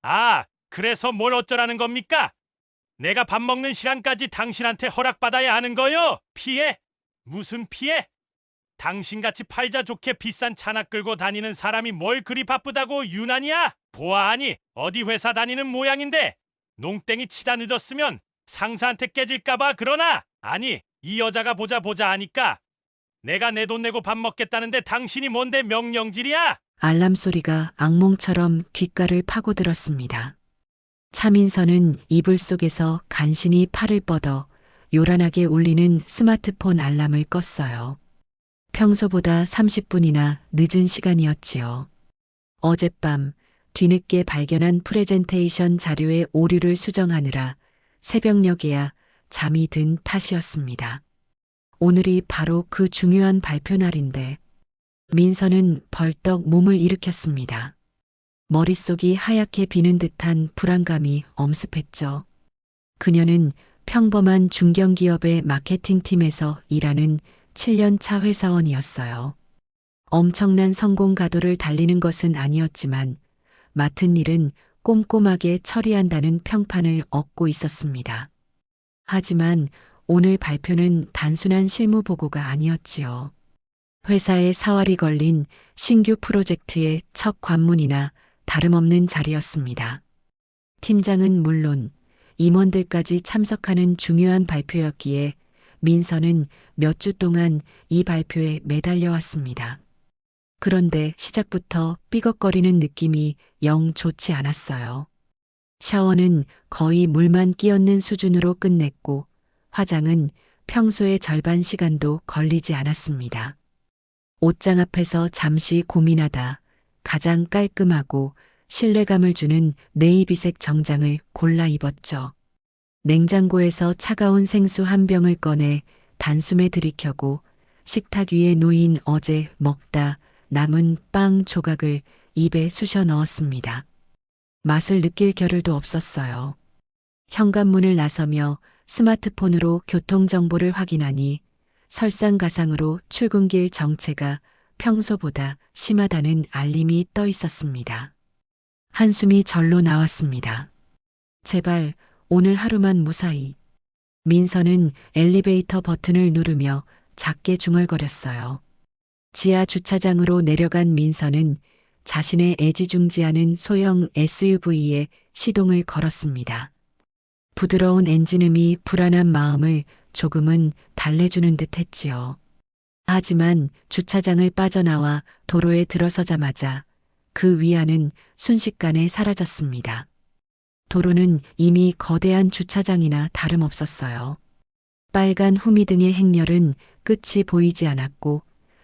아, 그래서 뭘 어쩌라는 겁니까? 내가 밥 먹는 시간까지 당신한테 허락받아야 하는 거요? 피해? 무슨 피해? 당신같이 팔자 좋게 비싼 차나 끌고 다니는 사람이 뭘 그리 바쁘다고 유난이야? 보아하니 어디 회사 다니는 모양인데 농땡이 치다 늦었으면 상사한테 깨질까봐 그러나? 아니, 이 여자가 보자 보자 하니까 내가 내 돈 내고 밥 먹겠다는데 당신이 뭔데 명령질이야? 알람 소리가 악몽처럼 귓가를 파고들었습니다. 차민서는 이불 속에서 간신히 팔을 뻗어 요란하게 울리는 스마트폰 알람을 껐어요. 평소보다 30분이나 늦은 시간이었지요. 어젯밤 뒤늦게 발견한 프레젠테이션 자료의 오류를 수정하느라 새벽녘에야 잠이 든 탓이었습니다. 오늘이 바로 그 중요한 발표 날인데 민서는 벌떡 몸을 일으켰습니다. 머릿속이 하얗게 비는 듯한 불안감이 엄습했죠. 그녀는 평범한 중견기업의 마케팅팀에서 일하는 7년 차 회사원이었어요. 엄청난 성공 가도를 달리는 것은 아니었지만 맡은 일은 꼼꼼하게 처리한다는 평판을 얻고 있었습니다. 하지만 오늘 발표는 단순한 실무 보고가 아니었지요. 회사의 사활이 걸린 신규 프로젝트의 첫 관문이나 다름없는 자리였습니다. 팀장은 물론 임원들까지 참석하는 중요한 발표였기에 민서는 몇 주 동안 이 발표에 매달려 왔습니다. 그런데 시작부터 삐걱거리는 느낌이 영 좋지 않았어요. 샤워는 거의 물만 끼얹는 수준으로 끝냈고 화장은 평소의 절반 시간도 걸리지 않았습니다. 옷장 앞에서 잠시 고민하다 가장 깔끔하고 신뢰감을 주는 네이비색 정장을 골라 입었죠. 냉장고에서 차가운 생수 한 병을 꺼내 단숨에 들이켜고 식탁 위에 놓인 어제 먹다 남은 빵 조각을 입에 쑤셔 넣었습니다. 맛을 느낄 겨를도 없었어요. 현관문을 나서며 스마트폰으로 교통정보를 확인하니 설상가상으로 출근길 정체가 평소보다 심하다는 알림이 떠 있었습니다. 한숨이 절로 나왔습니다. 제발 오늘 하루만 무사히. 민서는 엘리베이터 버튼을 누르며 작게 중얼거렸어요. 지하 주차장으로 내려간 민서는 자신의 애지중지하는 소형 SUV에 시동을 걸었습니다. 부드러운 엔진음이 불안한 마음을 조금은 달래주는 듯 했지요. 하지만 주차장을 빠져나와 도로에 들어서자마자 그 위안은 순식간에 사라졌습니다. 도로는 이미 거대한 주차장이나 다름없었어요. 빨간 후미등의 행렬은 끝이 보이지 않았고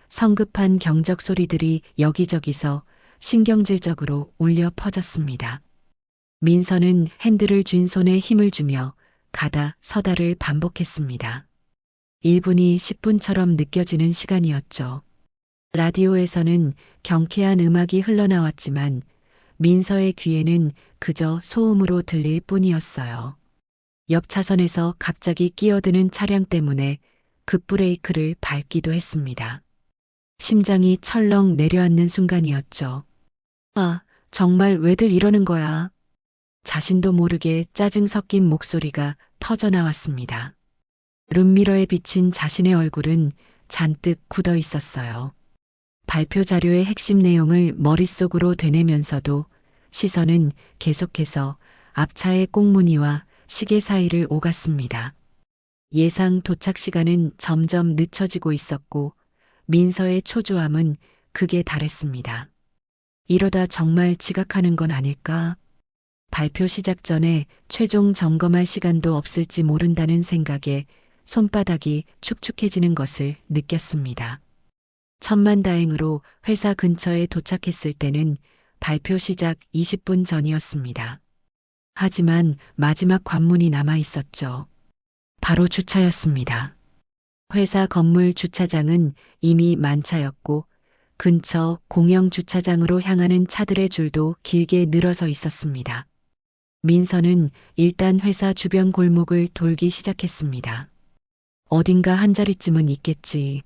성급한 경적 소리들이 여기저기서 신경질적으로 울려 퍼졌습니다. 민서는 핸들을 쥔 손에 힘을 주며 가다 서다를 반복했습니다. 1분이 10분처럼 느껴지는 시간이었죠. 라디오에서는 경쾌한 음악이 흘러나왔지만 민서의 귀에는 그저 소음으로 들릴 뿐이었어요. 옆 차선에서 갑자기 끼어드는 차량 때문에 급브레이크를 밟기도 했습니다. 심장이 철렁 내려앉는 순간이었죠. 아, 정말 왜들 이러는 거야? 자신도 모르게 짜증 섞인 목소리가 터져나왔습니다. 룸미러에 비친 자신의 얼굴은 잔뜩 굳어 있었어요. 발표 자료의 핵심 내용을 머릿속으로 되뇌면서도 시선은 계속해서 앞차의 꽁무니와 시계 사이를 오갔습니다. 예상 도착 시간은 점점 늦춰지고 있었고 민서의 초조함은 극에 달했습니다. 이러다 정말 지각하는 건 아닐까? 발표 시작 전에 최종 점검할 시간도 없을지 모른다는 생각에 손바닥이 축축해지는 것을 느꼈습니다. 천만다행으로 회사 근처에 도착했을 때는 발표 시작 20분 전이었습니다. 하지만 마지막 관문이 남아 있었죠. 바로 주차였습니다. 회사 건물 주차장은 이미 만차였고 근처 공영 주차장으로 향하는 차들의 줄도 길게 늘어서 있었습니다. 민서는 일단 회사 주변 골목을 돌기 시작했습니다. 어딘가 한 자리쯤은 있겠지.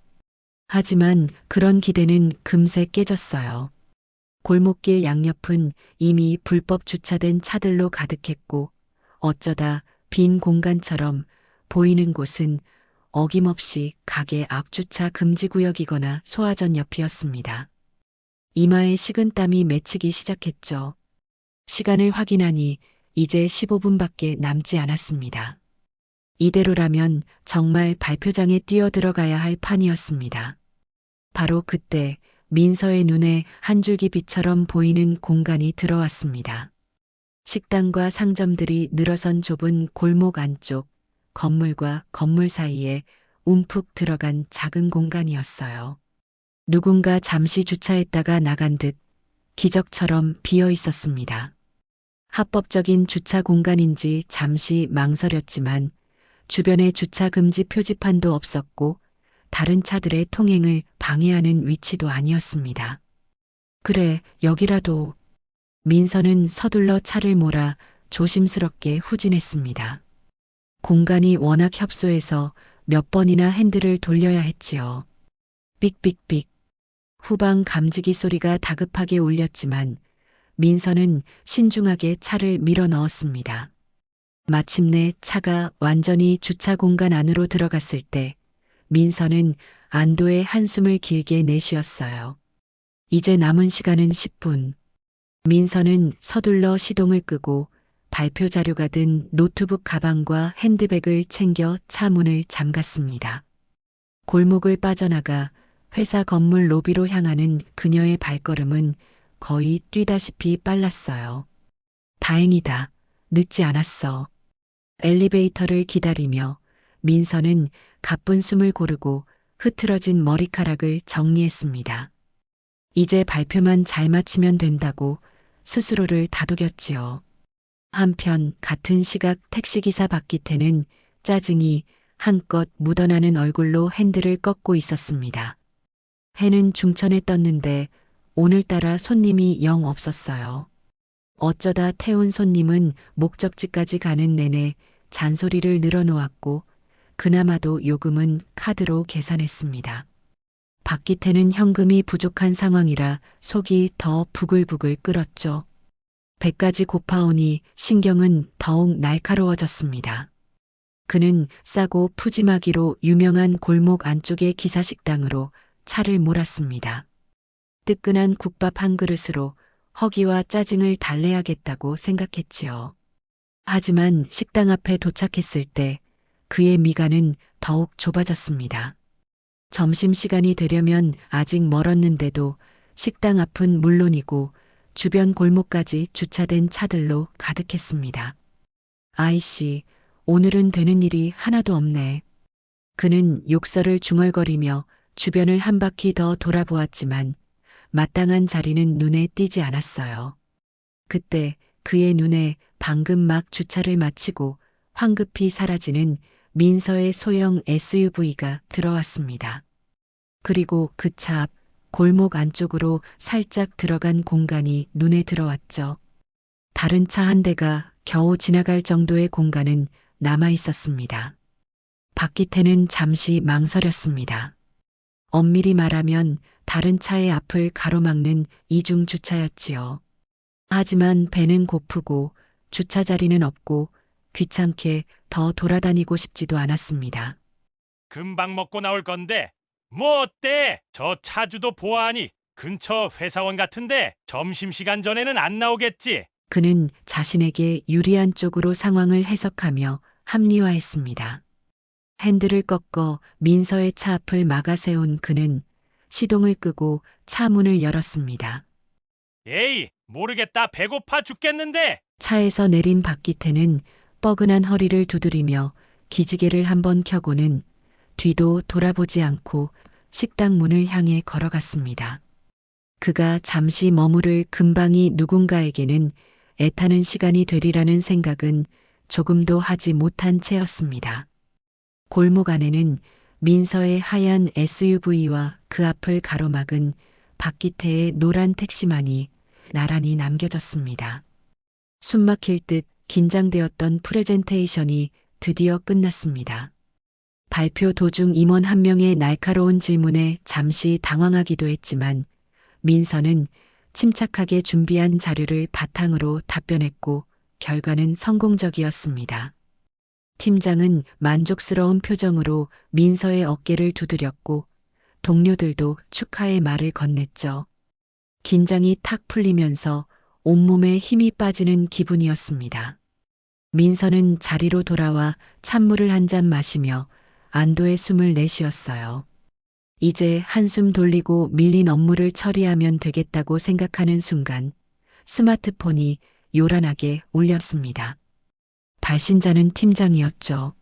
하지만 그런 기대는 금세 깨졌어요. 골목길 양옆은 이미 불법 주차된 차들로 가득했고 어쩌다 빈 공간처럼 보이는 곳은 어김없이 가게 앞 주차 금지 구역이거나 소화전 옆이었습니다. 이마에 식은땀이 맺히기 시작했죠. 시간을 확인하니 이제 15분밖에 남지 않았습니다. 이대로라면 정말 발표장에 뛰어들어가야 할 판이었습니다. 바로 그때 민서의 눈에 한 줄기 빛처럼 보이는 공간이 들어왔습니다. 식당과 상점들이 늘어선 좁은 골목 안쪽, 건물과 건물 사이에 움푹 들어간 작은 공간이었어요. 누군가 잠시 주차했다가 나간 듯 기적처럼 비어 있었습니다. 합법적인 주차 공간인지 잠시 망설였지만 주변에 주차 금지 표지판도 없었고 다른 차들의 통행을 방해하는 위치도 아니었습니다. 그래, 여기라도. 민서는 서둘러 차를 몰아 조심스럽게 후진했습니다. 공간이 워낙 협소해서 몇 번이나 핸들을 돌려야 했지요. 삑삑삑. 후방 감지기 소리가 다급하게 울렸지만 민서는 신중하게 차를 밀어 넣었습니다. 마침내 차가 완전히 주차 공간 안으로 들어갔을 때 민서는 안도의 한숨을 길게 내쉬었어요. 이제 남은 시간은 10분. 민서는 서둘러 시동을 끄고 발표 자료가 든 노트북 가방과 핸드백을 챙겨 차 문을 잠갔습니다. 골목을 빠져나가 회사 건물 로비로 향하는 그녀의 발걸음은 거의 뛰다시피 빨랐어요. 다행이다. 늦지 않았어. 엘리베이터를 기다리며 민서는 가쁜 숨을 고르고 흐트러진 머리카락을 정리했습니다. 이제 발표만 잘 마치면 된다고 스스로를 다독였지요. 한편 같은 시각 택시기사 박기태는 짜증이 한껏 묻어나는 얼굴로 핸들을 꺾고 있었습니다. 해는 중천에 떴는데 오늘따라 손님이 영 없었어요. 어쩌다 태운 손님은 목적지까지 가는 내내 잔소리를 늘어놓았고 그나마도 요금은 카드로 계산했습니다. 박기태는 현금이 부족한 상황이라 속이 더 부글부글 끓었죠. 100까지 곱하오니 신경은 더욱 날카로워졌습니다. 그는 싸고 푸짐하기로 유명한 골목 안쪽의 기사식당으로 차를 몰았습니다. 뜨끈한 국밥 한 그릇으로 허기와 짜증을 달래야겠다고 생각했지요. 하지만 식당 앞에 도착했을 때 그의 미간은 더욱 좁아졌습니다. 점심시간이 되려면 아직 멀었는데도 식당 앞은 물론이고 주변 골목까지 주차된 차들로 가득했습니다. 아이씨, 오늘은 되는 일이 하나도 없네. 그는 욕설을 중얼거리며 주변을 한 바퀴 더 돌아보았지만 마땅한 자리는 눈에 띄지 않았어요. 그때 그의 눈에 방금 막 주차를 마치고 황급히 사라지는 민서의 소형 SUV가 들어왔습니다. 그리고 그 차 앞 골목 안쪽으로 살짝 들어간 공간이 눈에 들어왔죠. 다른 차 한 대가 겨우 지나갈 정도의 공간은 남아 있었습니다. 박기태는 잠시 망설였습니다. 엄밀히 말하면 다른 차의 앞을 가로막는 이중 주차였지요. 하지만 배는 고프고 주차 자리는 없고 귀찮게 더 돌아다니고 싶지도 않았습니다. 금방 먹고 나올 건데 뭐 어때? 저 차주도 보아하니 근처 회사원 같은데 점심시간 전에는 안 나오겠지? 그는 자신에게 유리한 쪽으로 상황을 해석하며 합리화했습니다. 핸들을 꺾어 민서의 차 앞을 막아 세운 그는 시동을 끄고 차 문을 열었습니다. 에이, 모르겠다. 배고파 죽겠는데. 차에서 내린 박기태는 뻐근한 허리를 두드리며 기지개를 한번 켜고는 뒤도 돌아보지 않고 식당 문을 향해 걸어갔습니다. 그가 잠시 머무를 근방이 누군가에게는 애타는 시간이 되리라는 생각은 조금도 하지 못한 채였습니다. 골목 안에는 민서의 하얀 SUV와 그 앞을 가로막은 박기태의 노란 택시만이 나란히 남겨졌습니다. 숨막힐 듯 긴장되었던 프레젠테이션이 드디어 끝났습니다. 발표 도중 임원 한 명의 날카로운 질문에 잠시 당황하기도 했지만 민서는 침착하게 준비한 자료를 바탕으로 답변했고 결과는 성공적이었습니다. 팀장은 만족스러운 표정으로 민서의 어깨를 두드렸고 동료들도 축하의 말을 건넸죠. 긴장이 탁 풀리면서 온몸에 힘이 빠지는 기분이었습니다. 민서는 자리로 돌아와 찬물을 한 잔 마시며 안도의 숨을 내쉬었어요. 이제 한숨 돌리고 밀린 업무를 처리하면 되겠다고 생각하는 순간 스마트폰이 요란하게 울렸습니다. 발신자는 팀장이었죠.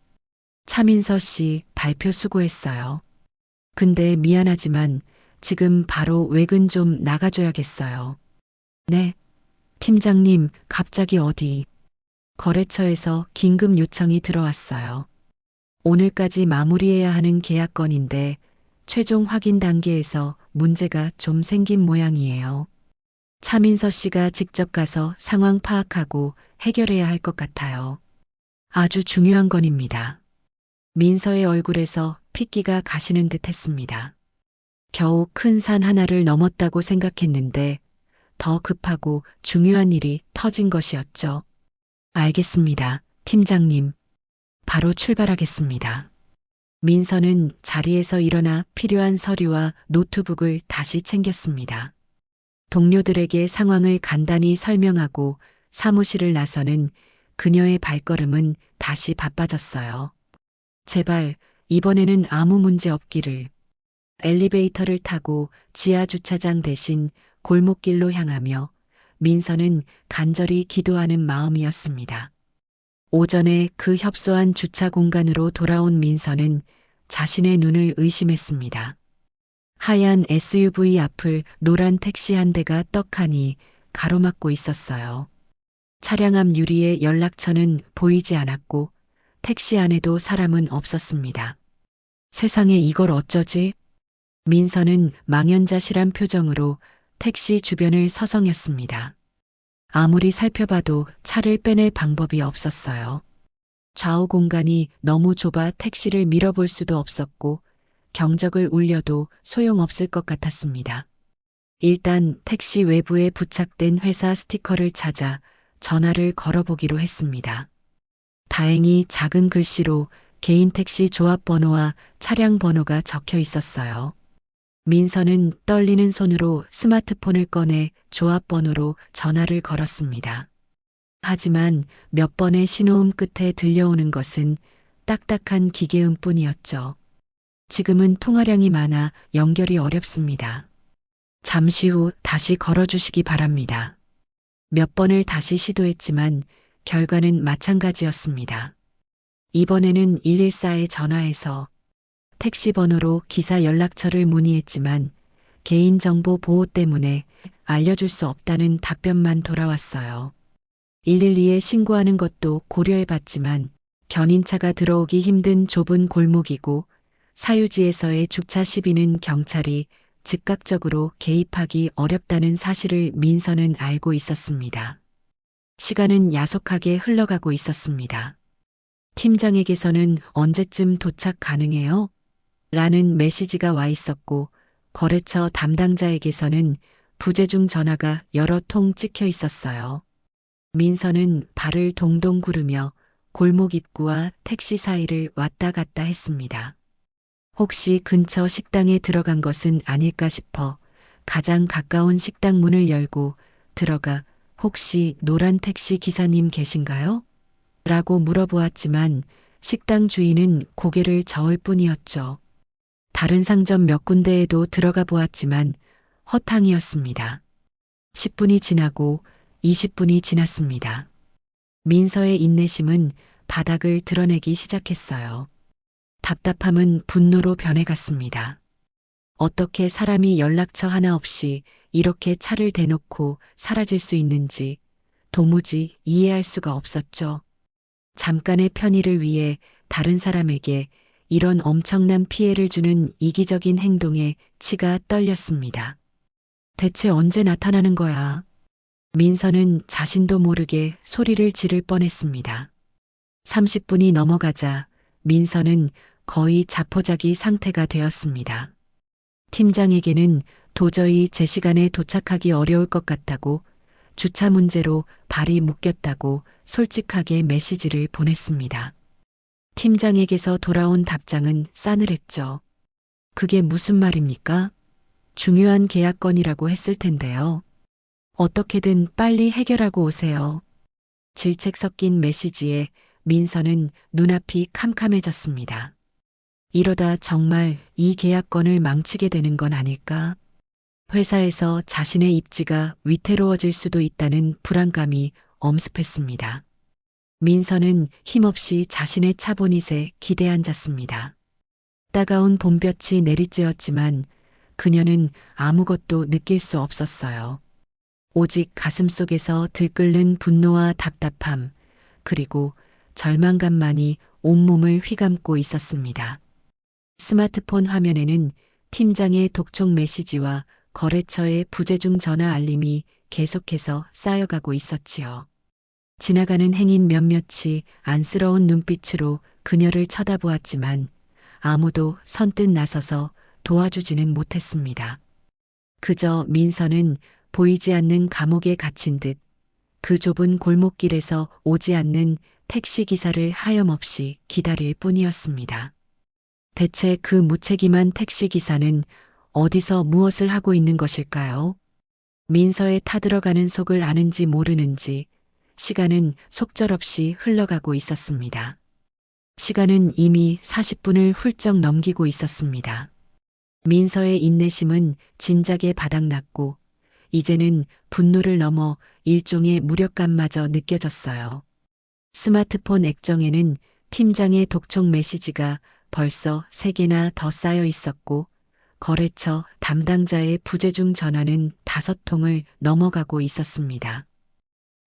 차민서 씨, 발표 수고했어요. 근데 미안하지만 지금 바로 외근 좀 나가줘야겠어요. 네. 팀장님, 갑자기 어디? 거래처에서 긴급 요청이 들어왔어요. 오늘까지 마무리해야 하는 계약건인데 최종 확인 단계에서 문제가 좀 생긴 모양이에요. 차민서 씨가 직접 가서 상황 파악하고 해결해야 할 것 같아요. 아주 중요한 건입니다. 민서의 얼굴에서 핏기가 가시는 듯 했습니다. 겨우 큰 산 하나를 넘었다고 생각했는데 더 급하고 중요한 일이 터진 것이었죠. 알겠습니다, 팀장님. 바로 출발하겠습니다. 민서는 자리에서 일어나 필요한 서류와 노트북을 다시 챙겼습니다. 동료들에게 상황을 간단히 설명하고 사무실을 나서는 그녀의 발걸음은 다시 바빠졌어요. 제발 이번에는 아무 문제 없기를. 엘리베이터를 타고 지하 주차장 대신 골목길로 향하며 민서는 간절히 기도하는 마음이었습니다. 오전에 그 협소한 주차 공간으로 돌아온 민서는 자신의 눈을 의심했습니다. 하얀 SUV 앞을 노란 택시 한 대가 떡하니 가로막고 있었어요. 차량 앞 유리에 연락처는 보이지 않았고 택시 안에도 사람은 없었습니다. 세상에 이걸 어쩌지? 민서는 망연자실한 표정으로 택시 주변을 서성였습니다. 아무리 살펴봐도 차를 빼낼 방법이 없었어요. 좌우 공간이 너무 좁아 택시를 밀어볼 수도 없었고 경적을 울려도 소용없을 것 같았습니다. 일단 택시 외부에 부착된 회사 스티커를 찾아 전화를 걸어보기로 했습니다. 다행히 작은 글씨로 개인 택시 조합 번호와 차량 번호가 적혀 있었어요. 민서는 떨리는 손으로 스마트폰을 꺼내 조합 번호로 전화를 걸었습니다. 하지만 몇 번의 신호음 끝에 들려오는 것은 딱딱한 기계음 뿐이었죠. 지금은 통화량이 많아 연결이 어렵습니다. 잠시 후 다시 걸어주시기 바랍니다. 몇 번을 다시 시도했지만 결과는 마찬가지였습니다. 이번에는 114에 전화해서 택시 번호로 기사 연락처를 문의했지만 개인정보 보호 때문에 알려줄 수 없다는 답변만 돌아왔어요. 112에 신고하는 것도 고려해봤지만 견인차가 들어오기 힘든 좁은 골목이고 사유지에서의 주차 시비는 경찰이 즉각적으로 개입하기 어렵다는 사실을 민서는 알고 있었습니다. 시간은 야속하게 흘러가고 있었습니다. 팀장에게서는 언제쯤 도착 가능해요? 라는 메시지가 와 있었고 거래처 담당자에게서는 부재중 전화가 여러 통 찍혀 있었어요. 민서는 발을 동동 구르며 골목 입구와 택시 사이를 왔다 갔다 했습니다. 혹시 근처 식당에 들어간 것은 아닐까 싶어 가장 가까운 식당 문을 열고 들어가 혹시 노란 택시 기사님 계신가요? 라고 물어보았지만 식당 주인은 고개를 저을 뿐이었죠. 다른 상점 몇 군데에도 들어가 보았지만 허탕이었습니다. 10분이 지나고 20분이 지났습니다. 민서의 인내심은 바닥을 드러내기 시작했어요. 답답함은 분노로 변해갔습니다. 어떻게 사람이 연락처 하나 없이 이렇게 차를 대놓고 사라질 수 있는지 도무지 이해할 수가 없었죠. 잠깐의 편의를 위해 다른 사람에게 이런 엄청난 피해를 주는 이기적인 행동에 치가 떨렸습니다. 대체 언제 나타나는 거야? 민서는 자신도 모르게 소리를 지를 뻔했습니다. 30분이 넘어가자 민서는 거의 자포자기 상태가 되었습니다. 팀장에게는 도저히 제 시간에 도착하기 어려울 것 같다고, 주차 문제로 발이 묶였다고 솔직하게 메시지를 보냈습니다. 팀장에게서 돌아온 답장은 싸늘했죠. 그게 무슨 말입니까? 중요한 계약건이라고 했을 텐데요. 어떻게든 빨리 해결하고 오세요. 질책 섞인 메시지에 민서는 눈앞이 캄캄해졌습니다. 이러다 정말 이 계약건을 망치게 되는 건 아닐까? 회사에서 자신의 입지가 위태로워질 수도 있다는 불안감이 엄습했습니다. 민서는 힘없이 자신의 차 보닛에 기대앉았습니다. 따가운 봄볕이 내리쬐었지만 그녀는 아무것도 느낄 수 없었어요. 오직 가슴속에서 들끓는 분노와 답답함, 그리고 절망감만이 온몸을 휘감고 있었습니다. 스마트폰 화면에는 팀장의 독촉 메시지와 거래처의 부재중 전화 알림이 계속해서 쌓여가고 있었지요. 지나가는 행인 몇몇이 안쓰러운 눈빛으로 그녀를 쳐다보았지만 아무도 선뜻 나서서 도와주지는 못했습니다. 그저 민서는 보이지 않는 감옥에 갇힌 듯 그 좁은 골목길에서 오지 않는 택시기사를 하염없이 기다릴 뿐이었습니다. 대체 그 무책임한 택시기사는 어디서 무엇을 하고 있는 것일까요? 민서의 타들어가는 속을 아는지 모르는지 시간은 속절없이 흘러가고 있었습니다. 시간은 이미 40분을 훌쩍 넘기고 있었습니다. 민서의 인내심은 진작에 바닥났고 이제는 분노를 넘어 일종의 무력감마저 느껴졌어요. 스마트폰 액정에는 팀장의 독촉 메시지가 벌써 3개나 더 쌓여 있었고 거래처 담당자의 부재중 전화는 5통을 넘어가고 있었습니다.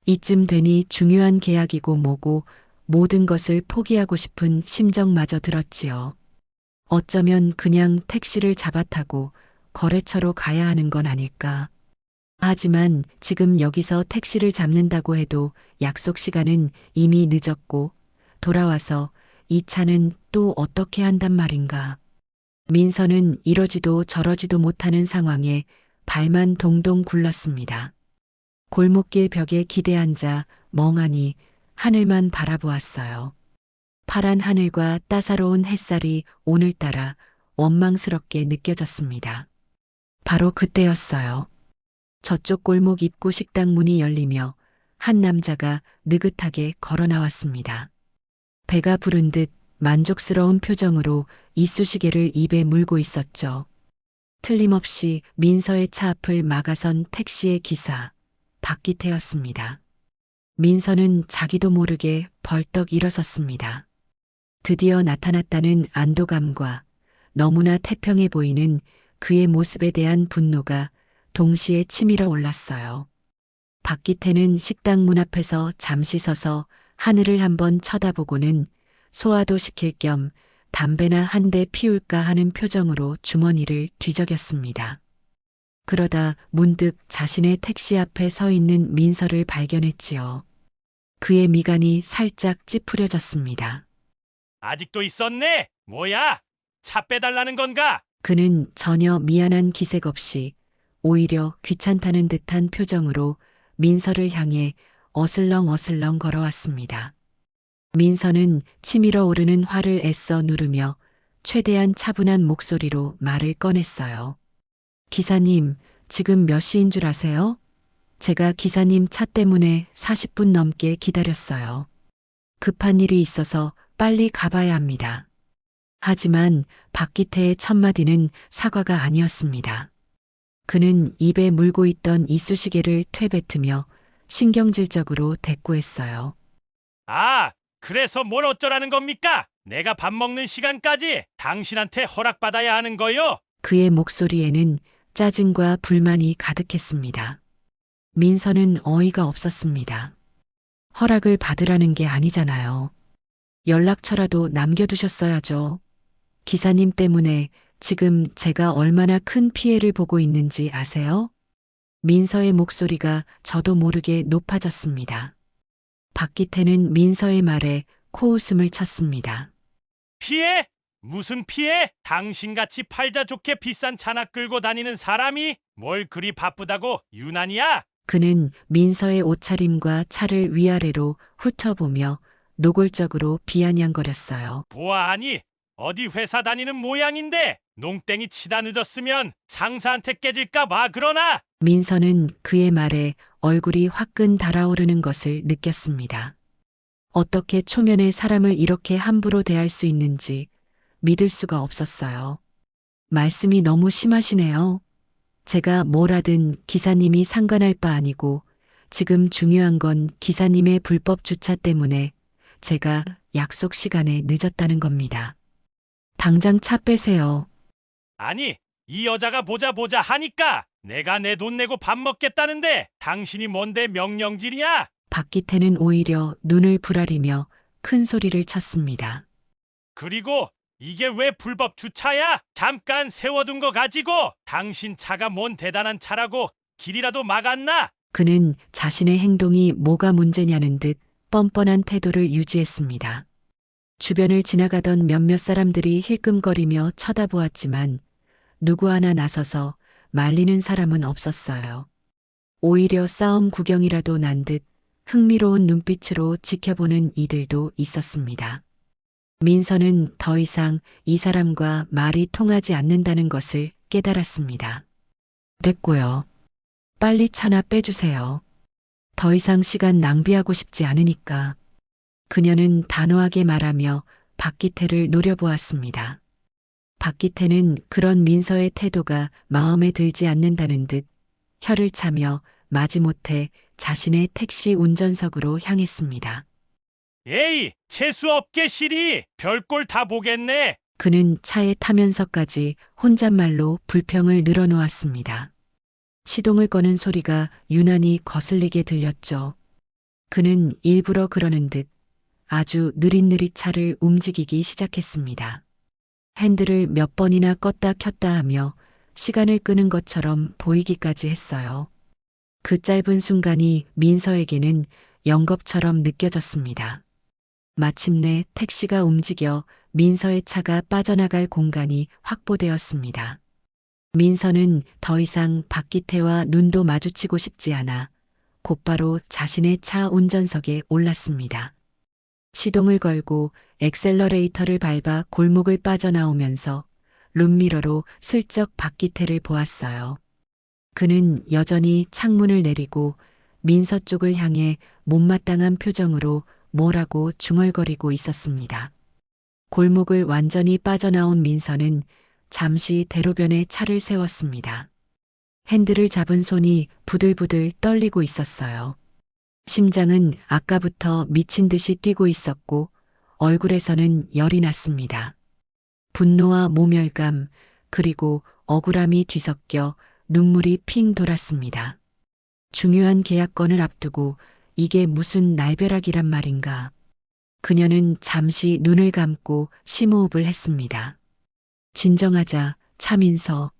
이쯤 되니 중요한 계약이고 뭐고 모든 것을 포기하고 싶은 심정마저 들었지요. 어쩌면 그냥 택시를 잡아타고 거래처로 가야 하는 건 아닐까. 하지만 지금 여기서 택시를 잡는다고 해도 약속 시간은 이미 늦었고 돌아와서 이 차는 또 어떻게 한단 말인가. 민서는 이러지도 저러지도 못하는 상황에 발만 동동 굴렀습니다. 골목길 벽에 기대앉아 멍하니 하늘만 바라보았어요. 파란 하늘과 따사로운 햇살이 오늘따라 원망스럽게 느껴졌습니다. 바로 그때였어요. 저쪽 골목 입구 식당 문이 열리며 한 남자가 느긋하게 걸어 나왔습니다. 배가 부른 듯 만족스러운 표정으로 이쑤시개를 입에 물고 있었죠. 틀림없이 민서의 차 앞을 막아선 택시의 기사, 박기태였습니다. 민서는 자기도 모르게 벌떡 일어섰습니다. 드디어 나타났다는 안도감과 너무나 태평해 보이는 그의 모습에 대한 분노가 동시에 치밀어 올랐어요. 박기태는 식당 문 앞에서 잠시 서서 하늘을 한번 쳐다보고는 소화도 시킬 겸 담배나 한 대 피울까 하는 표정으로 주머니를 뒤적였습니다. 그러다 문득 자신의 택시 앞에 서 있는 민서를 발견했지요. 그의 미간이 살짝 찌푸려졌습니다. 아직도 있었네? 뭐야? 차 빼달라는 건가? 그는 전혀 미안한 기색 없이 오히려 귀찮다는 듯한 표정으로 민서를 향해 어슬렁어슬렁 걸어왔습니다. 민서는 치밀어 오르는 화를 애써 누르며 최대한 차분한 목소리로 말을 꺼냈어요. 기사님, 지금 몇 시인 줄 아세요? 제가 기사님 차 때문에 40분 넘게 기다렸어요. 급한 일이 있어서 빨리 가봐야 합니다. 하지만 박기태의 첫마디는 사과가 아니었습니다. 그는 입에 물고 있던 이쑤시개를 퇴뱉으며 신경질적으로 대꾸했어요. 아, 그래서 뭘 어쩌라는 겁니까? 내가 밥 먹는 시간까지 당신한테 허락받아야 하는 거요? 그의 목소리에는 짜증과 불만이 가득했습니다. 민서는 어이가 없었습니다. 허락을 받으라는 게 아니잖아요. 연락처라도 남겨두셨어야죠. 기사님 때문에 지금 제가 얼마나 큰 피해를 보고 있는지 아세요? 민서의 목소리가 저도 모르게 높아졌습니다. 박기태는 민서의 말에 코웃음을 쳤습니다. 피해? 무슨 피해? 당신같이 팔자 좋게 비싼 차나 끌고 다니는 사람이 뭘 그리 바쁘다고 유난이야? 그는 민서의 옷차림과 차를 위아래로 훑어보며 노골적으로 비아냥거렸어요. 보아하니 어디 회사 다니는 모양인데 농땡이 치다 늦었으면 상사한테 깨질까 봐 그러나? 민서는 그의 말에 얼굴이 화끈 달아오르는 것을 느꼈습니다. 어떻게 초면에 사람을 이렇게 함부로 대할 수 있는지 믿을 수가 없었어요. 말씀이 너무 심하시네요. 제가 뭘 하든 기사님이 상관할 바 아니고 지금 중요한 건 기사님의 불법 주차 때문에 제가 약속 시간에 늦었다는 겁니다. 당장 차 빼세요. 아니, 이 여자가 보자 보자 하니까 내가 내 돈 내고 밥 먹겠다는데 당신이 뭔데 명령질이야? 박기태는 오히려 눈을 부라리며 큰 소리를 쳤습니다. 그리고 이게 왜 불법 주차야? 잠깐 세워둔 거 가지고 당신 차가 뭔 대단한 차라고 길이라도 막았나? 그는 자신의 행동이 뭐가 문제냐는 듯 뻔뻔한 태도를 유지했습니다. 주변을 지나가던 몇몇 사람들이 힐끔거리며 쳐다보았지만 누구 하나 나서서 말리는 사람은 없었어요. 오히려 싸움 구경이라도 난 듯 흥미로운 눈빛으로 지켜보는 이들도 있었습니다. 민서는 더 이상 이 사람과 말이 통하지 않는다는 것을 깨달았습니다. 됐고요. 빨리 차나 빼주세요. 더 이상 시간 낭비하고 싶지 않으니까. 그녀는 단호하게 말하며 박기태를 노려보았습니다. 박기태는 그런 민서의 태도가 마음에 들지 않는다는 듯 혀를 차며 마지못해 자신의 택시 운전석으로 향했습니다. 에이, 재수없게 시리 별꼴 다 보겠네. 그는 차에 타면서까지 혼잣말로 불평을 늘어놓았습니다. 시동을 거는 소리가 유난히 거슬리게 들렸죠. 그는 일부러 그러는 듯 아주 느릿느릿 차를 움직이기 시작했습니다. 핸들을 몇 번이나 껐다 켰다 하며 시간을 끄는 것처럼 보이기까지 했어요. 그 짧은 순간이 민서에게는 영겁처럼 느껴졌습니다. 마침내 택시가 움직여 민서의 차가 빠져나갈 공간이 확보되었습니다. 민서는 더 이상 박기태와 눈도 마주치고 싶지 않아 곧바로 자신의 차 운전석에 올랐습니다. 시동을 걸고 엑셀러레이터를 밟아 골목을 빠져나오면서 룸미러로 슬쩍 박기태를 보았어요. 그는 여전히 창문을 내리고 민서 쪽을 향해 못마땅한 표정으로 뭐라고 중얼거리고 있었습니다. 골목을 완전히 빠져나온 민서는 잠시 대로변에 차를 세웠습니다. 핸들을 잡은 손이 부들부들 떨리고 있었어요. 심장은 아까부터 미친 듯이 뛰고 있었고 얼굴에서는 열이 났습니다. 분노와 모멸감 그리고 억울함이 뒤섞여 눈물이 핑 돌았습니다. 중요한 계약건을 앞두고 이게 무슨 날벼락이란 말인가. 그녀는 잠시 눈을 감고 심호흡을 했습니다. 진정하자, 차민서.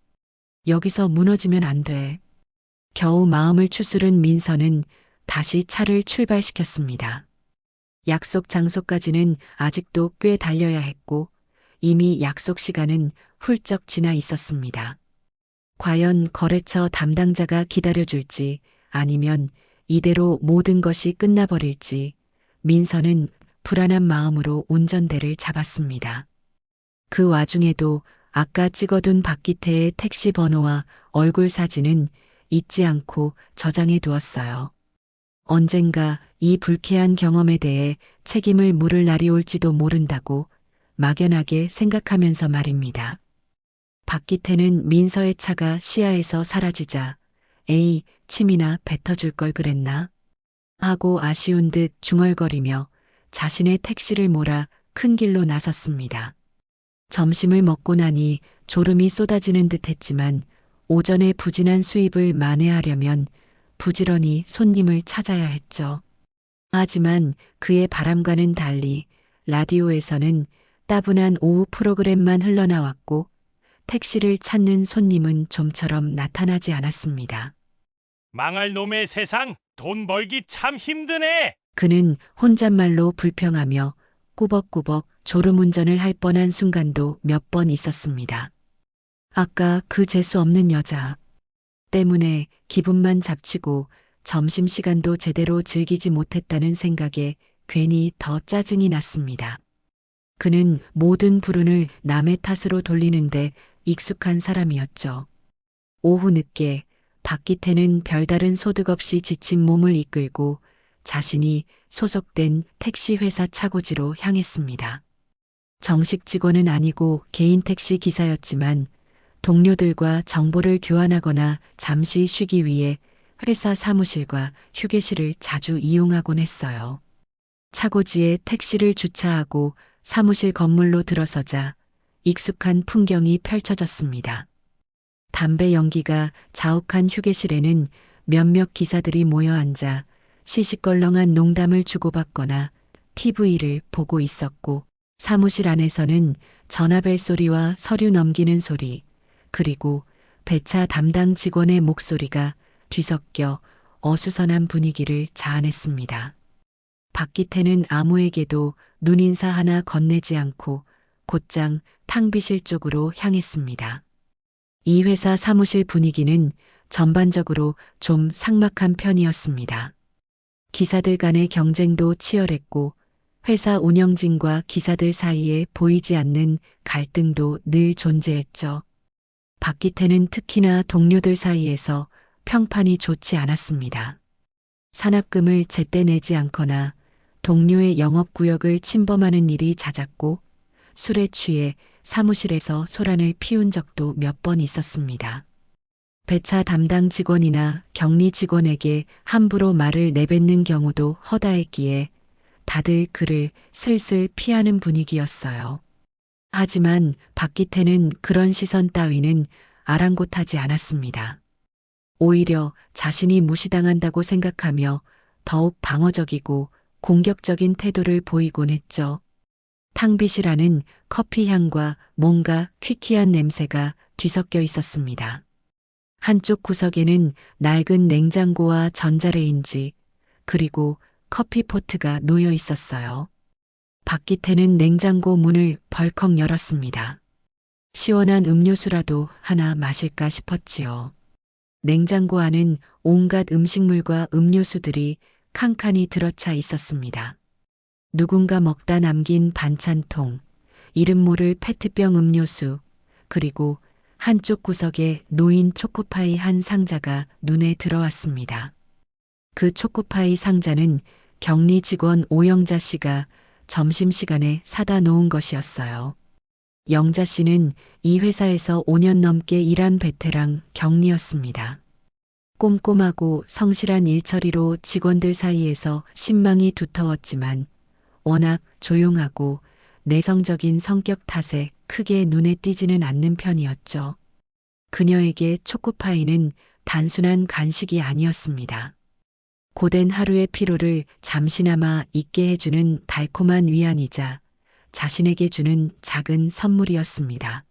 여기서 무너지면 안 돼. 겨우 마음을 추스른 민서는 다시 차를 출발시켰습니다. 약속 장소까지는 아직도 꽤 달려야 했고 이미 약속 시간은 훌쩍 지나 있었습니다. 과연 거래처 담당자가 기다려줄지 아니면 이대로 모든 것이 끝나버릴지 민서는 불안한 마음으로 운전대를 잡았습니다. 그 와중에도 아까 찍어둔 박기태의 택시 번호와 얼굴 사진은 잊지 않고 저장해 두었어요. 언젠가 이 불쾌한 경험에 대해 책임을 물을 날이 올지도 모른다고 막연하게 생각하면서 말입니다. 박기태는 민서의 차가 시야에서 사라지자 에이, 침이나 뱉어줄 걸 그랬나? 하고 아쉬운 듯 중얼거리며 자신의 택시를 몰아 큰 길로 나섰습니다. 점심을 먹고 나니 졸음이 쏟아지는 듯 했지만 오전의 부진한 수입을 만회하려면 부지런히 손님을 찾아야 했죠. 하지만 그의 바람과는 달리 라디오에서는 따분한 오후 프로그램만 흘러나왔고 택시를 찾는 손님은 좀처럼 나타나지 않았습니다. 망할 놈의 세상, 돈 벌기 참 힘드네. 그는 혼잣말로 불평하며 꾸벅꾸벅 졸음운전을 할 뻔한 순간도 몇 번 있었습니다. 아까 그 재수 없는 여자. 때문에 기분만 잡치고 점심시간도 제대로 즐기지 못했다는 생각에 괜히 더 짜증이 났습니다. 그는 모든 불운을 남의 탓으로 돌리는데 익숙한 사람이었죠. 오후 늦게 박기태는 별다른 소득 없이 지친 몸을 이끌고 자신이 소속된 택시 회사 차고지로 향했습니다. 정식 직원은 아니고 개인 택시 기사였지만 동료들과 정보를 교환하거나 잠시 쉬기 위해 회사 사무실과 휴게실을 자주 이용하곤 했어요. 차고지에 택시를 주차하고 사무실 건물로 들어서자 익숙한 풍경이 펼쳐졌습니다. 담배 연기가 자욱한 휴게실에는 몇몇 기사들이 모여 앉아 시시껄렁한 농담을 주고받거나 TV를 보고 있었고, 사무실 안에서는 전화벨 소리와 서류 넘기는 소리, 그리고 배차 담당 직원의 목소리가 뒤섞여 어수선한 분위기를 자아냈습니다. 박기태는 아무에게도 눈인사 하나 건네지 않고 곧장 탕비실 쪽으로 향했습니다. 이 회사 사무실 분위기는 전반적으로 좀 삭막한 편이었습니다. 기사들 간의 경쟁도 치열했고 회사 운영진과 기사들 사이에 보이지 않는 갈등도 늘 존재했죠. 박기태는 특히나 동료들 사이에서 평판이 좋지 않았습니다. 산업금을 제때 내지 않거나 동료의 영업구역을 침범하는 일이 잦았고 술에 취해 사무실에서 소란을 피운 적도 몇 번 있었습니다. 배차 담당 직원이나 격리 직원에게 함부로 말을 내뱉는 경우도 허다했기에 다들 그를 슬슬 피하는 분위기였어요. 하지만 박기태는 그런 시선 따위는 아랑곳하지 않았습니다. 오히려 자신이 무시당한다고 생각하며 더욱 방어적이고 공격적인 태도를 보이곤 했죠. 탕비실 안은 커피 향과 뭔가 퀴퀴한 냄새가 뒤섞여 있었습니다. 한쪽 구석에는 낡은 냉장고와 전자레인지, 그리고 커피포트가 놓여 있었어요. 박기태는 냉장고 문을 벌컥 열었습니다. 시원한 음료수라도 하나 마실까 싶었지요. 냉장고 안은 온갖 음식물과 음료수들이 칸칸이 들어차 있었습니다. 누군가 먹다 남긴 반찬통, 이름 모를 페트병 음료수, 그리고 한쪽 구석에 놓인 초코파이 한 상자가 눈에 들어왔습니다. 그 초코파이 상자는 격리 직원 오영자 씨가 점심시간에 사다 놓은 것이었어요. 영자 씨는 이 회사에서 5년 넘게 일한 베테랑 격리였습니다. 꼼꼼하고 성실한 일처리로 직원들 사이에서 신망이 두터웠지만 워낙 조용하고 내성적인 성격 탓에 크게 눈에 띄지는 않는 편이었죠. 그녀에게 초코파이는 단순한 간식이 아니었습니다. 고된 하루의 피로를 잠시나마 잊게 해주는 달콤한 위안이자 자신에게 주는 작은 선물이었습니다.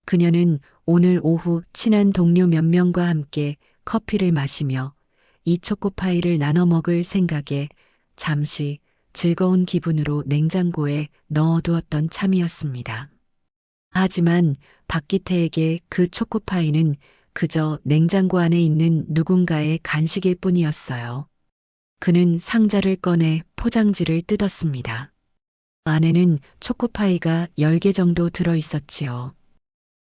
그녀는 오늘 오후 친한 동료 몇 명과 함께 커피를 마시며 이 초코파이를 나눠 먹을 생각에 잠시 즐거운 기분으로 냉장고에 넣어두었던 참이었습니다. 하지만 박기태에게 그 초코파이는 그저 냉장고 안에 있는 누군가의 간식일 뿐이었어요. 그는 상자를 꺼내 포장지를 뜯었습니다. 안에는 초코파이가 10개 정도 들어 있었지요.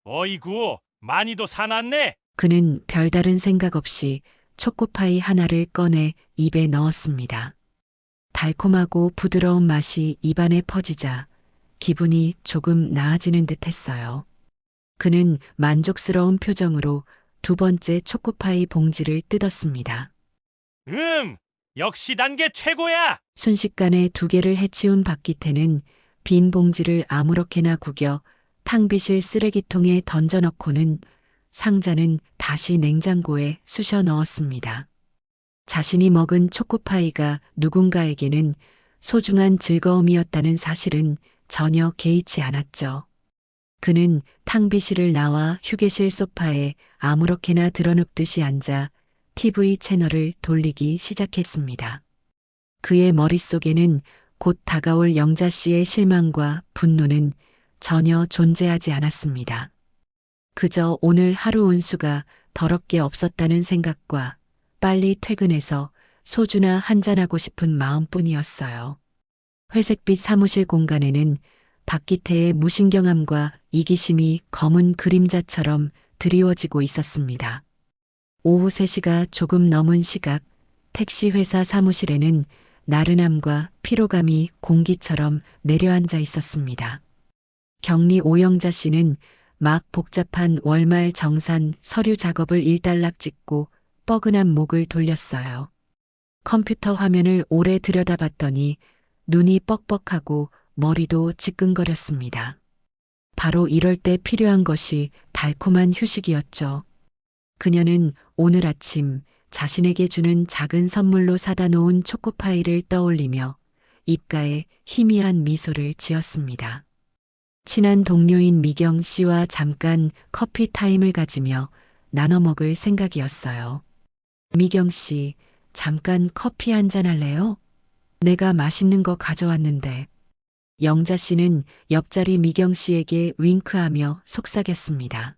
어이구, 많이도 사놨네. 그는 별다른 생각 없이 초코파이 하나를 꺼내 입에 넣었습니다. 달콤하고 부드러운 맛이 입안에 퍼지자 기분이 조금 나아지는 듯 했어요. 그는 만족스러운 표정으로 두 번째 초코파이 봉지를 뜯었습니다. 역시 단계 최고야. 순식간에 2개를 해치운 박기태는 빈 봉지를 아무렇게나 구겨 탕비실 쓰레기통에 던져넣고는 상자는 다시 냉장고에 쑤셔 넣었습니다. 자신이 먹은 초코파이가 누군가에게는 소중한 즐거움이었다는 사실은 전혀 개의치 않았죠. 그는 탕비실을 나와 휴게실 소파에 아무렇게나 드러눕듯이 앉아 TV 채널을 돌리기 시작했습니다. 그의 머릿속에는 곧 다가올 영자 씨의 실망과 분노는 전혀 존재하지 않았습니다. 그저 오늘 하루 운수가 더럽게 없었다는 생각과 빨리 퇴근해서 소주나 한잔하고 싶은 마음뿐이었어요. 회색빛 사무실 공간에는 박기태의 무신경함과 이기심이 검은 그림자처럼 드리워지고 있었습니다. 오후 3시가 조금 넘은 시각, 택시 회사 사무실에는 나른함과 피로감이 공기처럼 내려앉아 있었습니다. 경리 오영자 씨는 막 복잡한 월말 정산 서류 작업을 일단락 찍고 뻐근한 목을 돌렸어요. 컴퓨터 화면을 오래 들여다봤더니 눈이 뻑뻑하고 머리도 지끈거렸습니다. 바로 이럴 때 필요한 것이 달콤한 휴식이었죠. 그녀는 오늘 아침 자신에게 주는 작은 선물로 사다 놓은 초코파이를 떠올리며 입가에 희미한 미소를 지었습니다. 친한 동료인 미경 씨와 잠깐 커피 타임을 가지며 나눠 먹을 생각이었어요. 미경 씨, 잠깐 커피 한잔 할래요? 내가 맛있는 거 가져왔는데. 영자 씨는 옆자리 미경 씨에게 윙크하며 속삭였습니다.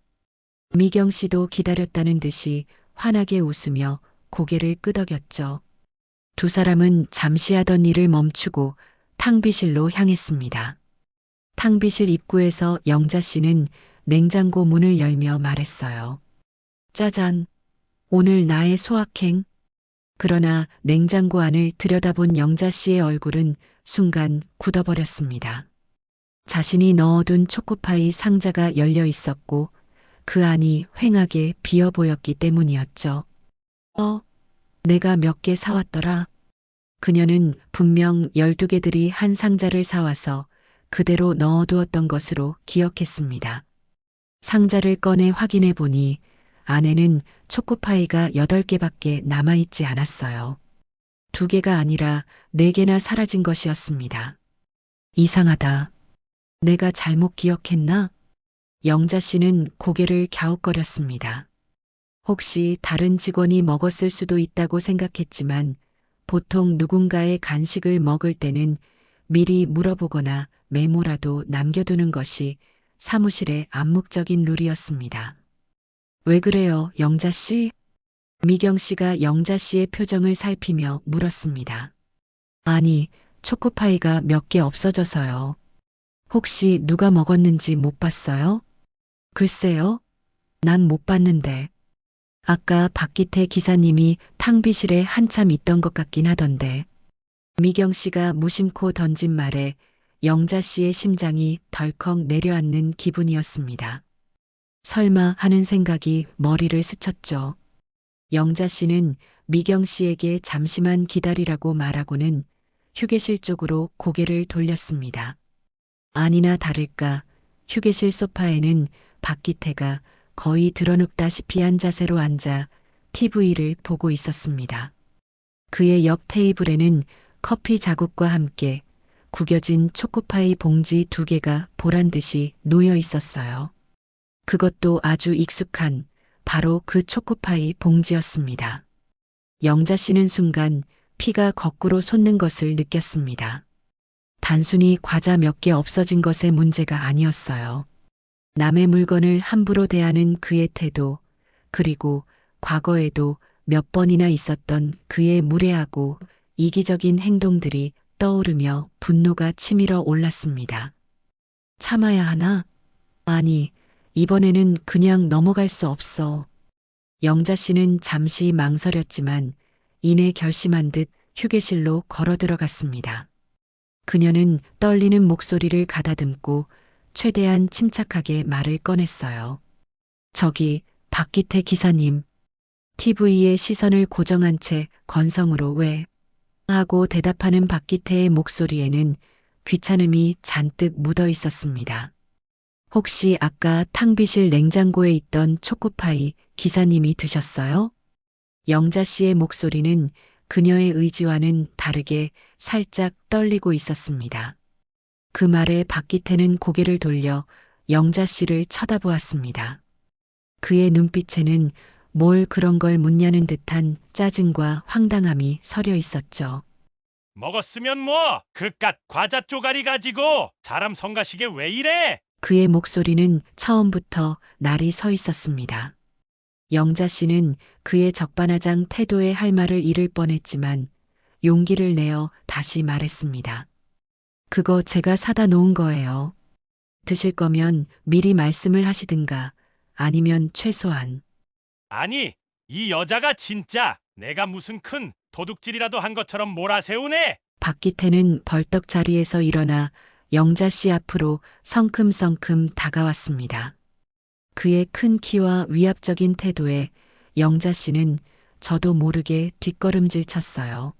미경 씨도 기다렸다는 듯이 환하게 웃으며 고개를 끄덕였죠. 두 사람은 잠시 하던 일을 멈추고 탕비실로 향했습니다. 탕비실 입구에서 영자 씨는 냉장고 문을 열며 말했어요. 짜잔, 오늘 나의 소확행. 그러나 냉장고 안을 들여다본 영자 씨의 얼굴은 순간 굳어버렸습니다. 자신이 넣어둔 초코파이 상자가 열려 있었고 그 안이 휑하게 비어 보였기 때문이었죠. 내가 몇 개 사왔더라. 그녀는 분명 12개들이 한 상자를 사와서 그대로 넣어두었던 것으로 기억했습니다. 상자를 꺼내 확인해 보니 안에는 초코파이가 8개밖에 남아있지 않았어요. 2개가 아니라 4개나 사라진 것이었습니다. 이상하다. 내가 잘못 기억했나? 영자 씨는 고개를 갸웃거렸습니다. 혹시 다른 직원이 먹었을 수도 있다고 생각했지만 보통 누군가의 간식을 먹을 때는 미리 물어보거나 메모라도 남겨두는 것이 사무실의 암묵적인 룰이었습니다. 왜 그래요, 영자 씨? 미경 씨가 영자 씨의 표정을 살피며 물었습니다. 아니, 초코파이가 몇 개 없어져서요. 혹시 누가 먹었는지 못 봤어요? 글쎄요. 난 못 봤는데. 아까 박기태 기사님이 탕비실에 한참 있던 것 같긴 하던데. 미경 씨가 무심코 던진 말에 영자 씨의 심장이 덜컥 내려앉는 기분이었습니다. 설마 하는 생각이 머리를 스쳤죠. 영자 씨는 미경 씨에게 잠시만 기다리라고 말하고는 휴게실 쪽으로 고개를 돌렸습니다. 아니나 다를까 휴게실 소파에는 박기태가 거의 드러눕다시피 한 자세로 앉아 TV를 보고 있었습니다. 그의 옆 테이블에는 커피 자국과 함께 구겨진 초코파이 봉지 2개가 보란듯이 놓여 있었어요. 그것도 아주 익숙한 바로 그 초코파이 봉지였습니다. 영자 씨는 순간 피가 거꾸로 솟는 것을 느꼈습니다. 단순히 과자 몇 개 없어진 것의 문제가 아니었어요. 남의 물건을 함부로 대하는 그의 태도, 그리고 과거에도 몇 번이나 있었던 그의 무례하고 이기적인 행동들이 떠오르며 분노가 치밀어 올랐습니다. 참아야 하나? 아니, 이번에는 그냥 넘어갈 수 없어. 영자 씨는 잠시 망설였지만 이내 결심한 듯 휴게실로 걸어 들어갔습니다. 그녀는 떨리는 목소리를 가다듬고 최대한 침착하게 말을 꺼냈어요. 저기, 박기태 기사님. TV에 시선을 고정한 채 건성으로 왜? 하고 대답하는 박기태의 목소리에는 귀찮음이 잔뜩 묻어 있었습니다. 혹시 아까 탕비실 냉장고에 있던 초코파이 기사님이 드셨어요? 영자 씨의 목소리는 그녀의 의지와는 다르게 살짝 떨리고 있었습니다. 그 말에 박기태는 고개를 돌려 영자 씨를 쳐다보았습니다. 그의 눈빛에는 뭘 그런 걸 묻냐는 듯한 짜증과 황당함이 서려 있었죠. 먹었으면 뭐 그깟 과자 쪼가리 가지고 사람 성가시게 왜 이래? 그의 목소리는 처음부터 날이 서 있었습니다. 영자 씨는 그의 적반하장 태도에 할 말을 잃을 뻔했지만 용기를 내어 다시 말했습니다. 그거 제가 사다 놓은 거예요. 드실 거면 미리 말씀을 하시든가 아니면 최소한. 아니, 이 여자가 진짜 내가 무슨 큰 도둑질이라도 한 것처럼 몰아세우네. 박기태는 벌떡 자리에서 일어나 영자 씨 앞으로 성큼성큼 다가왔습니다. 그의 큰 키와 위압적인 태도에 영자 씨는 저도 모르게 뒷걸음질 쳤어요.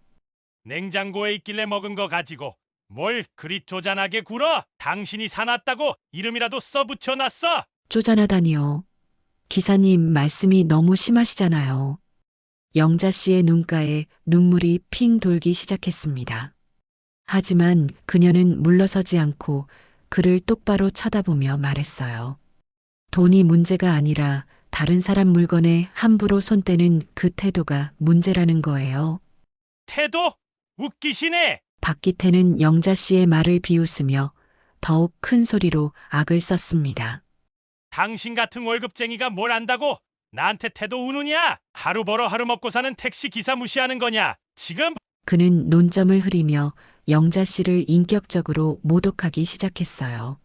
냉장고에 있길래 먹은 거 가지고 뭘 그리 쪼잔하게 굴어? 당신이 사놨다고 이름이라도 써붙여놨어? 쪼잔하다니요. 기사님 말씀이 너무 심하시잖아요. 영자 씨의 눈가에 눈물이 핑 돌기 시작했습니다. 하지만 그녀는 물러서지 않고 그를 똑바로 쳐다보며 말했어요. 돈이 문제가 아니라 다른 사람 물건에 함부로 손대는 그 태도가 문제라는 거예요. 태도? 웃기시네. 박기태는 영자 씨의 말을 비웃으며 더욱 큰 소리로 악을 썼습니다. 당신 같은 월급쟁이가 뭘 안다고 나한테 태도 우느냐? 하루 벌어 하루 먹고 사는 택시 기사 무시하는 거냐? 지금 그는 논점을 흐리며 영자 씨를 인격적으로 모독하기 시작했어요.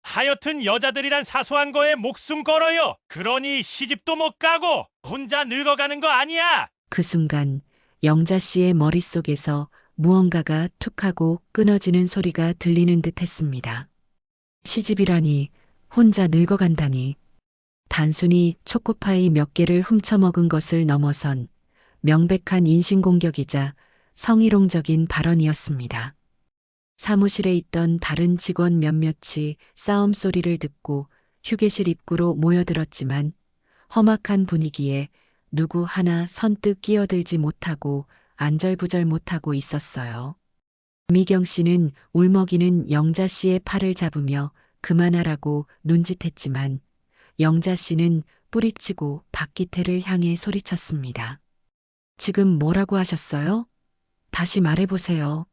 하여튼 여자들이란 사소한 거에 목숨 걸어요. 그러니 시집도 못 가고 혼자 늙어가는 거 아니야. 그 순간 영자 씨의 머릿속에서 무언가가 툭하고 끊어지는 소리가 들리는 듯 했습니다. 시집이라니, 혼자 늙어간다니. 단순히 초코파이 몇 개를 훔쳐먹은 것을 넘어선 명백한 인신공격이자 성희롱적인 발언이었습니다. 사무실에 있던 다른 직원 몇몇이 싸움 소리를 듣고 휴게실 입구로 모여들었지만 험악한 분위기에 누구 하나 선뜻 끼어들지 못하고 안절부절 못하고 있었어요. 미경 씨는 울먹이는 영자 씨의 팔을 잡으며 그만하라고 눈짓했지만 영자 씨는 뿌리치고 박기태를 향해 소리쳤습니다. 지금 뭐라고 하셨어요? 다시 말해보세요.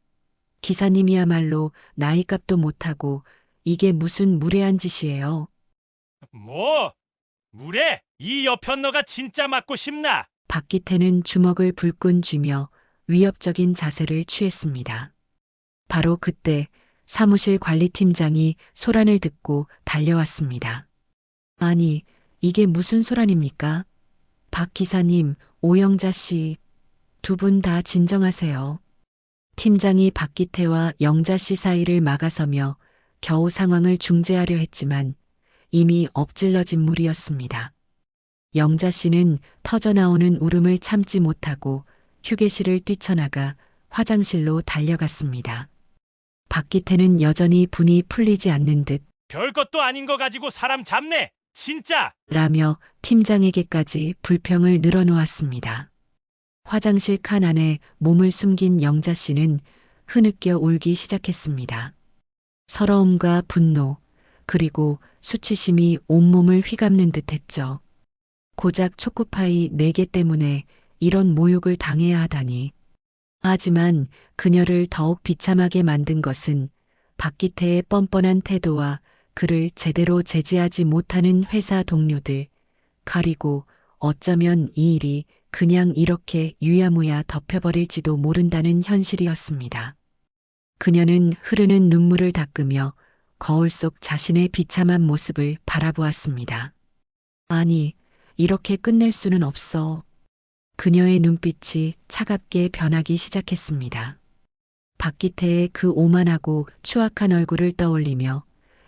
기사님이야말로 나이값도 못하고 이게 무슨 무례한 짓이에요. 뭐? 무례? 이 여편너가 진짜 맞고 싶나? 박기태는 주먹을 불끈 쥐며 위협적인 자세를 취했습니다. 바로 그때 사무실 관리팀장이 소란을 듣고 달려왔습니다. 아니, 이게 무슨 소란입니까? 박 기사님, 오영자 씨, 두 분 다 진정하세요. 팀장이 박기태와 영자 씨 사이를 막아서며 겨우 상황을 중재하려 했지만 이미 엎질러진 물이었습니다. 영자 씨는 터져나오는 울음을 참지 못하고 휴게실을 뛰쳐나가 화장실로 달려갔습니다. 박기태는 여전히 분이 풀리지 않는 듯 별것도 아닌 거 가지고 사람 잡네. 진짜. 라며 팀장에게까지 불평을 늘어놓았습니다. 화장실 칸 안에 몸을 숨긴 영자 씨는 흐느껴 울기 시작했습니다. 서러움과 분노, 그리고 수치심이 온몸을 휘감는 듯 했죠. 고작 초코파이 4개 때문에 이런 모욕을 당해야 하다니. 하지만 그녀를 더욱 비참하게 만든 것은 박기태의 뻔뻔한 태도와 그를 제대로 제지하지 못하는 회사 동료들, 그리고 어쩌면 이 일이 그냥 이렇게 유야무야 덮여버릴지도 모른다는 현실이었습니다. 그녀는 흐르는 눈물을 닦으며 거울 속 자신의 비참한 모습을 바라보았습니다. 아니, 이렇게 끝낼 수는 없어. 그녀의 눈빛이 차갑게 변하기 시작했습니다. 박기태의 그 오만하고 추악한 얼굴을 떠올리며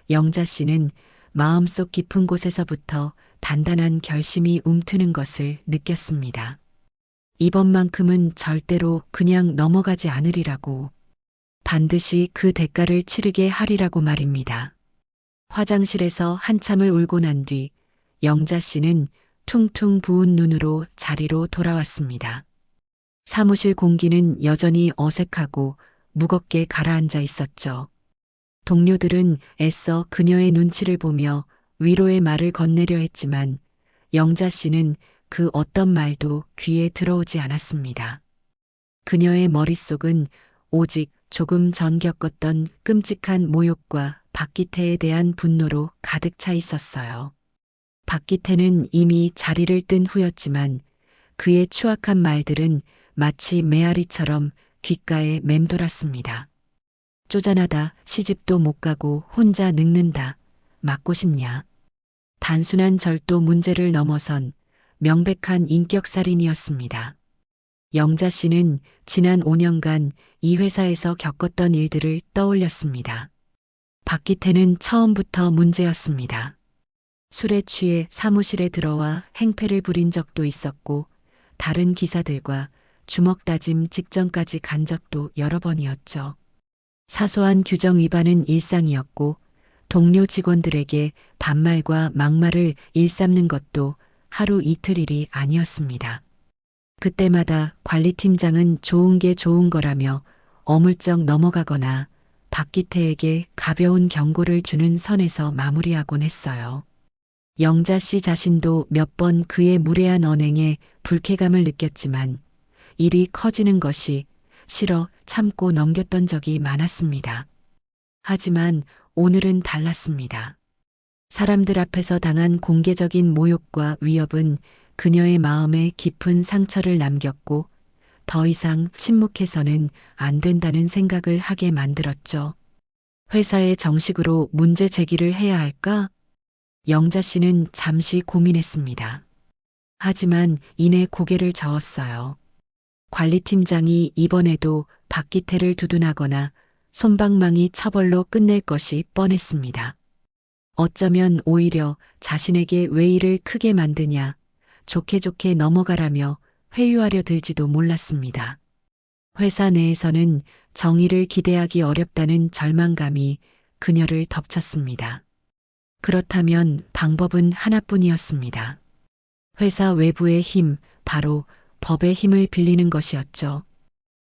영자 씨는 마음속 깊은 곳에서부터 단단한 결심이 움트는 것을 느꼈습니다. 이번만큼은 절대로 그냥 넘어가지 않으리라고. 반드시 그 대가를 치르게 하리라고 말입니다. 화장실에서 한참을 울고 난 뒤 영자 씨는 퉁퉁 부은 눈으로 자리로 돌아왔습니다. 사무실 공기는 여전히 어색하고 무겁게 가라앉아 있었죠. 동료들은 애써 그녀의 눈치를 보며 위로의 말을 건네려 했지만 영자 씨는 그 어떤 말도 귀에 들어오지 않았습니다. 그녀의 머릿속은 오직 조금 전 겪었던 끔찍한 모욕과 박기태에 대한 분노로 가득 차 있었어요. 박기태는 이미 자리를 뜬 후였지만 그의 추악한 말들은 마치 메아리처럼 귓가에 맴돌았습니다. 쪼잔하다, 시집도 못 가고 혼자 늙는다, 맞고 싶냐. 단순한 절도 문제를 넘어선 명백한 인격살인이었습니다. 영자 씨는 지난 5년간 이 회사에서 겪었던 일들을 떠올렸습니다. 박기태는 처음부터 문제였습니다. 술에 취해 사무실에 들어와 행패를 부린 적도 있었고 다른 기사들과 주먹 다짐 직전까지 간 적도 여러 번이었죠. 사소한 규정 위반은 일상이었고 동료 직원들에게 반말과 막말을 일삼는 것도 하루 이틀 일이 아니었습니다. 그때마다 관리팀장은 좋은 게 좋은 거라며 어물쩍 넘어가거나 박기태에게 가벼운 경고를 주는 선에서 마무리하곤 했어요. 영자 씨 자신도 몇 번 그의 무례한 언행에 불쾌감을 느꼈지만 일이 커지는 것이 싫어 참고 넘겼던 적이 많았습니다. 하지만 오늘은 달랐습니다. 사람들 앞에서 당한 공개적인 모욕과 위협은 그녀의 마음에 깊은 상처를 남겼고 더 이상 침묵해서는 안 된다는 생각을 하게 만들었죠. 회사에 정식으로 문제 제기를 해야 할까? 영자 씨는 잠시 고민했습니다. 하지만 이내 고개를 저었어요. 관리팀장이 이번에도 박기태를 두둔하거나 솜방망이 처벌로 끝낼 것이 뻔했습니다. 어쩌면 오히려 자신에게 왜 일을 크게 만드냐, 좋게 좋게 넘어가라며 회유하려 들지도 몰랐습니다. 회사 내에서는 정의를 기대하기 어렵다는 절망감이 그녀를 덮쳤습니다. 그렇다면 방법은 하나뿐이었습니다. 회사 외부의 힘, 바로 법의 힘을 빌리는 것이었죠.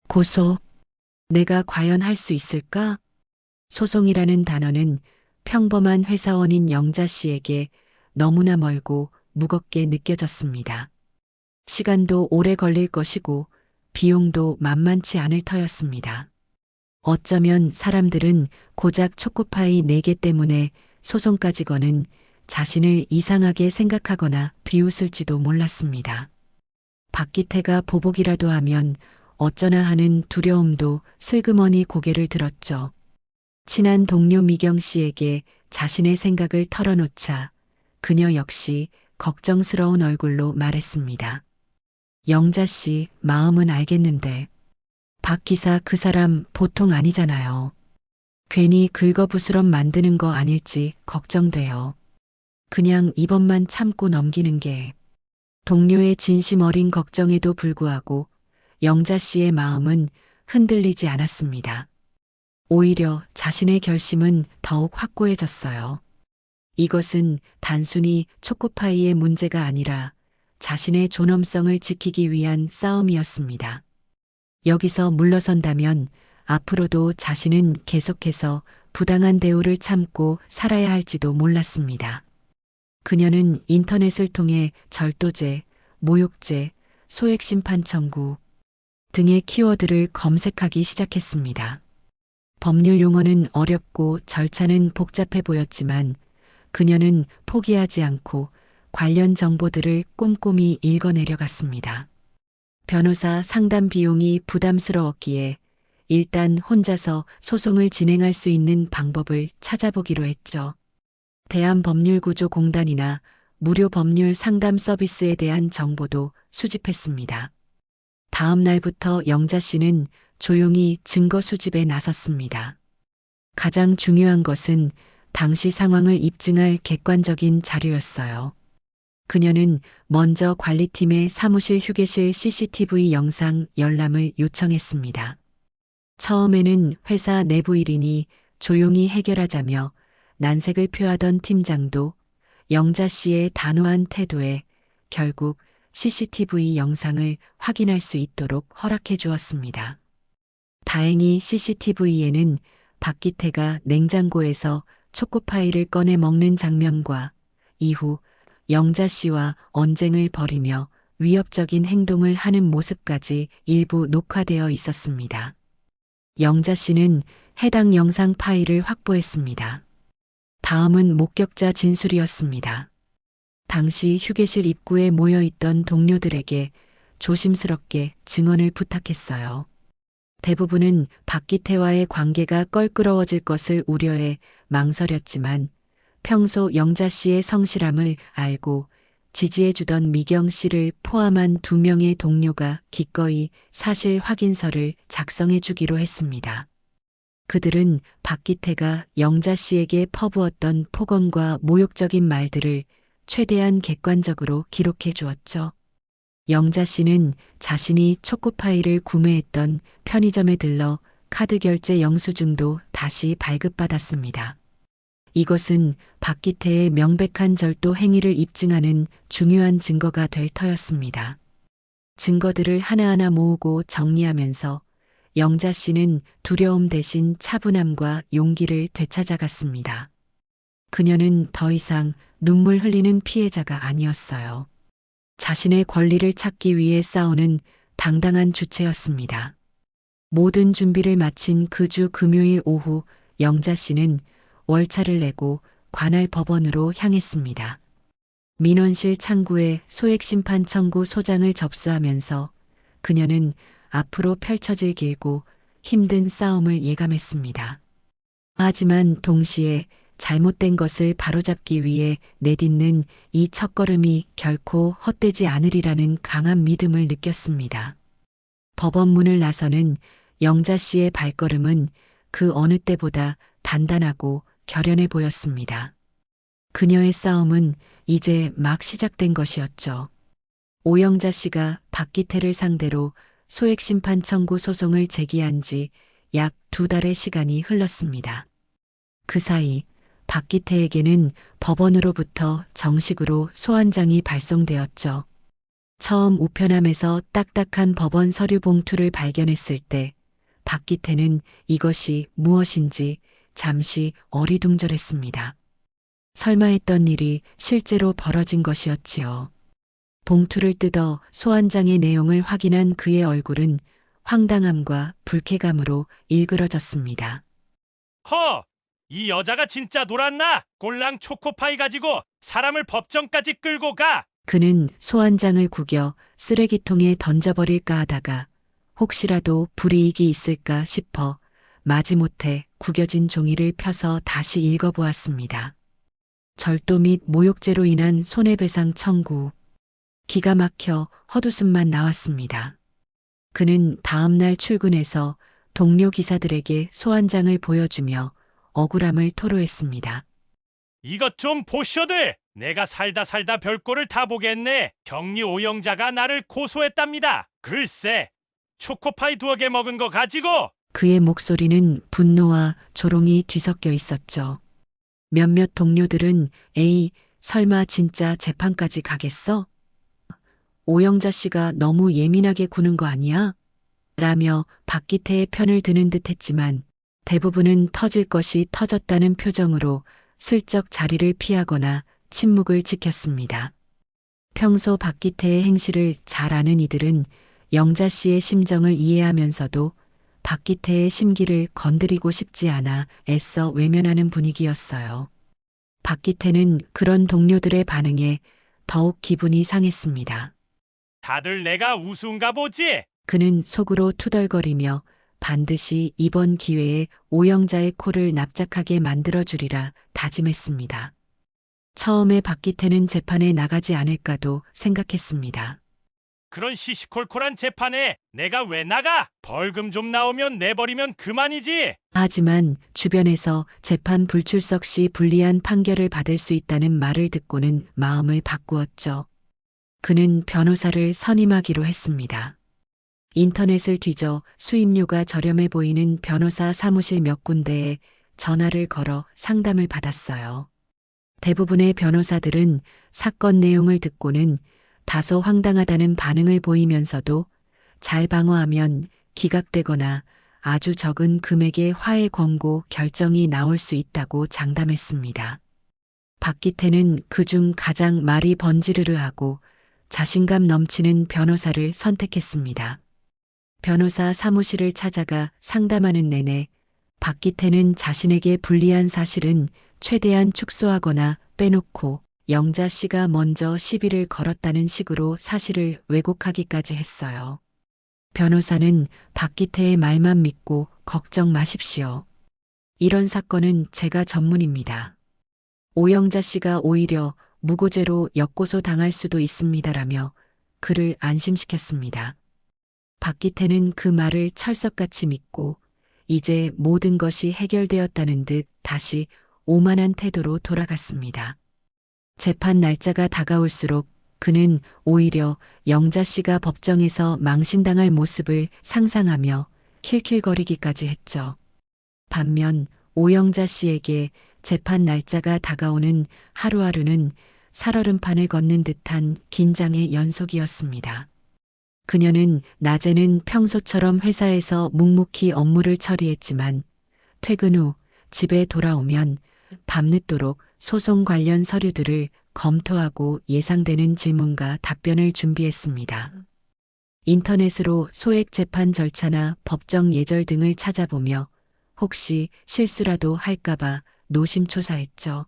고소. 내가 과연 할 수 있을까? 소송이라는 단어는 평범한 회사원인 영자 씨에게 너무나 멀고 무겁게 느껴졌습니다. 시간도 오래 걸릴 것이고 비용도 만만치 않을 터였습니다. 어쩌면 사람들은 고작 초코파이 4개 때문에 소송까지 거는 자신을 이상하게 생각하거나 비웃을지도 몰랐습니다. 박기태가 보복이라도 하면 어쩌나 하는 두려움도 슬그머니 고개를 들었죠. 친한 동료 미경 씨에게 자신의 생각을 털어놓자 그녀 역시 걱정스러운 얼굴로 말했습니다. 영자 씨, 마음은 알겠는데 박 기사 그 사람 보통 아니잖아요. 괜히 긁어부스럼 만드는 거 아닐지 걱정돼요. 그냥 이번만 참고 넘기는 게. 동료의 진심 어린 걱정에도 불구하고 영자 씨의 마음은 흔들리지 않았습니다. 오히려 자신의 결심은 더욱 확고해졌어요. 이것은 단순히 초코파이의 문제가 아니라 자신의 존엄성을 지키기 위한 싸움이었습니다. 여기서 물러선다면 앞으로도 자신은 계속해서 부당한 대우를 참고 살아야 할지도 몰랐습니다. 그녀는 인터넷을 통해 절도죄, 모욕죄, 소액심판 청구 등의 키워드를 검색하기 시작했습니다. 법률 용어는 어렵고 절차는 복잡해 보였지만 그녀는 포기하지 않고 관련 정보들을 꼼꼼히 읽어내려갔습니다. 변호사 상담 비용이 부담스러웠기에 일단 혼자서 소송을 진행할 수 있는 방법을 찾아보기로 했죠. 대한법률구조공단이나 무료 법률 상담 서비스에 대한 정보도 수집했습니다. 다음 날부터 영자 씨는 조용히 증거 수집에 나섰습니다. 가장 중요한 것은 당시 상황을 입증할 객관적인 자료였어요. 그녀는 먼저 관리팀의 사무실 휴게실 CCTV 영상 열람을 요청했습니다. 처음에는 회사 내부 일이니 조용히 해결하자며 난색을 표하던 팀장도 영자 씨의 단호한 태도에 결국 CCTV 영상을 확인할 수 있도록 허락해 주었습니다. 다행히 CCTV에는 박기태가 냉장고에서 초코파이를 꺼내 먹는 장면과 이후 영자 씨와 언쟁을 벌이며 위협적인 행동을 하는 모습까지 일부 녹화되어 있었습니다. 영자 씨는 해당 영상 파일을 확보했습니다. 다음은 목격자 진술이었습니다. 당시 휴게실 입구에 모여있던 동료들에게 조심스럽게 증언을 부탁했어요. 대부분은 박기태와의 관계가 껄끄러워질 것을 우려해 망설였지만 평소 영자 씨의 성실함을 알고 지지해주던 미경 씨를 포함한 2명의 동료가 기꺼이 사실 확인서를 작성해 주기로 했습니다. 그들은 박기태가 영자 씨에게 퍼부었던 폭언과 모욕적인 말들을 최대한 객관적으로 기록해 주었죠. 영자 씨는 자신이 초코파이를 구매했던 편의점에 들러 카드 결제 영수증도 다시 발급받았습니다. 이것은 박기태의 명백한 절도 행위를 입증하는 중요한 증거가 될 터였습니다. 증거들을 하나하나 모으고 정리하면서 영자 씨는 두려움 대신 차분함과 용기를 되찾아갔습니다. 그녀는 더 이상 눈물 흘리는 피해자가 아니었어요. 자신의 권리를 찾기 위해 싸우는 당당한 주체였습니다. 모든 준비를 마친 그 주 금요일 오후 영자 씨는 월차를 내고 관할 법원으로 향했습니다. 민원실 창구에 소액심판 청구 소장을 접수하면서 그녀는 앞으로 펼쳐질 길고 힘든 싸움을 예감했습니다. 하지만 동시에 잘못된 것을 바로잡기 위해 내딛는 이 첫걸음이 결코 헛되지 않으리라는 강한 믿음을 느꼈습니다. 법원 문을 나서는 영자 씨의 발걸음은 그 어느 때보다 단단하고 결연해 보였습니다. 그녀의 싸움은 이제 막 시작된 것이었죠. 오영자 씨가 박기태를 상대로 소액심판 청구 소송을 제기한 지 약 2달의 시간이 흘렀습니다. 그 사이 박기태에게는 법원으로부터 정식으로 소환장이 발송되었죠. 처음 우편함에서 딱딱한 법원 서류 봉투를 발견했을 때 박기태는 이것이 무엇인지 잠시 어리둥절했습니다. 설마 했던 일이 실제로 벌어진 것이었지요. 봉투를 뜯어 소환장의 내용을 확인한 그의 얼굴은 황당함과 불쾌감으로 일그러졌습니다. 허! 이 여자가 진짜 놀았나? 꼴랑 초코파이 가지고 사람을 법정까지 끌고 가! 그는 소환장을 구겨 쓰레기통에 던져버릴까 하다가 혹시라도 불이익이 있을까 싶어 마지못해 구겨진 종이를 펴서 다시 읽어보았습니다. 절도 및 모욕죄로 인한 손해배상 청구. 기가 막혀 헛웃음만 나왔습니다. 그는 다음날 출근해서 동료 기사들에게 소환장을 보여주며 억울함을 토로했습니다. 이것 좀 보쇼들! 내가 살다 별꼴을 다 보겠네. 경리 오영자가 나를 고소했답니다. 글쎄, 초코파이 2개 먹은 거 가지고! 그의 목소리는 분노와 조롱이 뒤섞여 있었죠. 몇몇 동료들은 에이, 설마 진짜 재판까지 가겠어? 오영자 씨가 너무 예민하게 구는 거 아니야? 라며 박기태의 편을 드는 듯 했지만 대부분은 터질 것이 터졌다는 표정으로 슬쩍 자리를 피하거나 침묵을 지켰습니다. 평소 박기태의 행실을 잘 아는 이들은 영자 씨의 심정을 이해하면서도 박기태의 심기를 건드리고 싶지 않아 애써 외면하는 분위기였어요. 박기태는 그런 동료들의 반응에 더욱 기분이 상했습니다. 다들 내가 우스운가 보지? 그는 속으로 투덜거리며 반드시 이번 기회에 오영자의 코를 납작하게 만들어주리라 다짐했습니다. 처음에 박기태는 재판에 나가지 않을까도 생각했습니다. 그런 시시콜콜한 재판에 내가 왜 나가? 벌금 좀 나오면 내버리면 그만이지. 하지만 주변에서 재판 불출석 시 불리한 판결을 받을 수 있다는 말을 듣고는 마음을 바꾸었죠. 그는 변호사를 선임하기로 했습니다. 인터넷을 뒤져 수임료가 저렴해 보이는 변호사 사무실 몇 군데에 전화를 걸어 상담을 받았어요. 대부분의 변호사들은 사건 내용을 듣고는 다소 황당하다는 반응을 보이면서도 잘 방어하면 기각되거나 아주 적은 금액의 화해 권고 결정이 나올 수 있다고 장담했습니다. 박기태는 그중 가장 말이 번지르르하고 자신감 넘치는 변호사를 선택했습니다. 변호사 사무실을 찾아가 상담하는 내내 박기태는 자신에게 불리한 사실은 최대한 축소하거나 빼놓고 영자 씨가 먼저 시비를 걸었다는 식으로 사실을 왜곡하기까지 했어요. 변호사는 박기태의 말만 믿고 걱정 마십시오. 이런 사건은 제가 전문입니다. 오영자 씨가 오히려 무고죄로 역고소 당할 수도 있습니다라며 그를 안심시켰습니다. 박기태는 그 말을 철석같이 믿고 이제 모든 것이 해결되었다는 듯 다시 오만한 태도로 돌아갔습니다. 재판 날짜가 다가올수록 그는 오히려 영자 씨가 법정에서 망신당할 모습을 상상하며 킬킬거리기까지 했죠. 반면 오영자 씨에게 재판 날짜가 다가오는 하루하루는 살얼음판을 걷는 듯한 긴장의 연속이었습니다. 그녀는 낮에는 평소처럼 회사에서 묵묵히 업무를 처리했지만 퇴근 후 집에 돌아오면 밤늦도록 소송 관련 서류들을 검토하고 예상되는 질문과 답변을 준비했습니다. 인터넷으로 소액 재판 절차나 법정 예절 등을 찾아보며 혹시 실수라도 할까봐 노심초사했죠.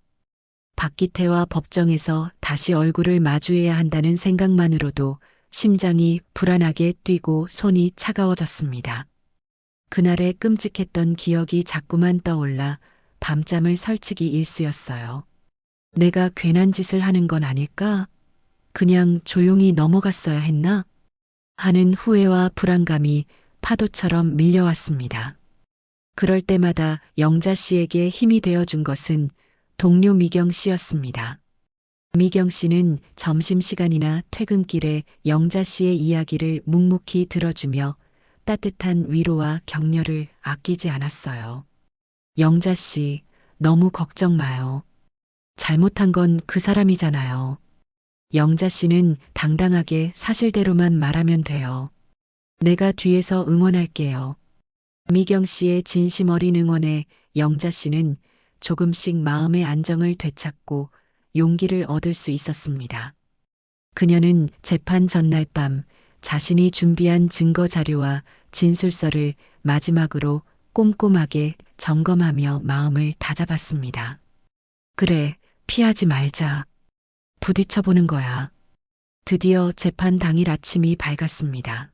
박기태와 법정에서 다시 얼굴을 마주해야 한다는 생각만으로도 심장이 불안하게 뛰고 손이 차가워졌습니다. 그날의 끔찍했던 기억이 자꾸만 떠올라 밤잠을 설치기 일쑤였어요. 내가 괜한 짓을 하는 건 아닐까? 그냥 조용히 넘어갔어야 했나? 하는 후회와 불안감이 파도처럼 밀려왔습니다. 그럴 때마다 영자 씨에게 힘이 되어준 것은 동료 미경 씨였습니다. 미경 씨는 점심시간이나 퇴근길에 영자 씨의 이야기를 묵묵히 들어주며 따뜻한 위로와 격려를 아끼지 않았어요. 영자 씨, 너무 걱정 마요. 잘못한 건 그 사람이잖아요. 영자 씨는 당당하게 사실대로만 말하면 돼요. 내가 뒤에서 응원할게요. 미경 씨의 진심 어린 응원에 영자 씨는 조금씩 마음의 안정을 되찾고 용기를 얻을 수 있었습니다. 그녀는 재판 전날 밤 자신이 준비한 증거 자료와 진술서를 마지막으로 꼼꼼하게 점검하며 마음을 다잡았습니다. 그래, 피하지 말자. 부딪혀보는 거야. 드디어 재판 당일 아침이 밝았습니다.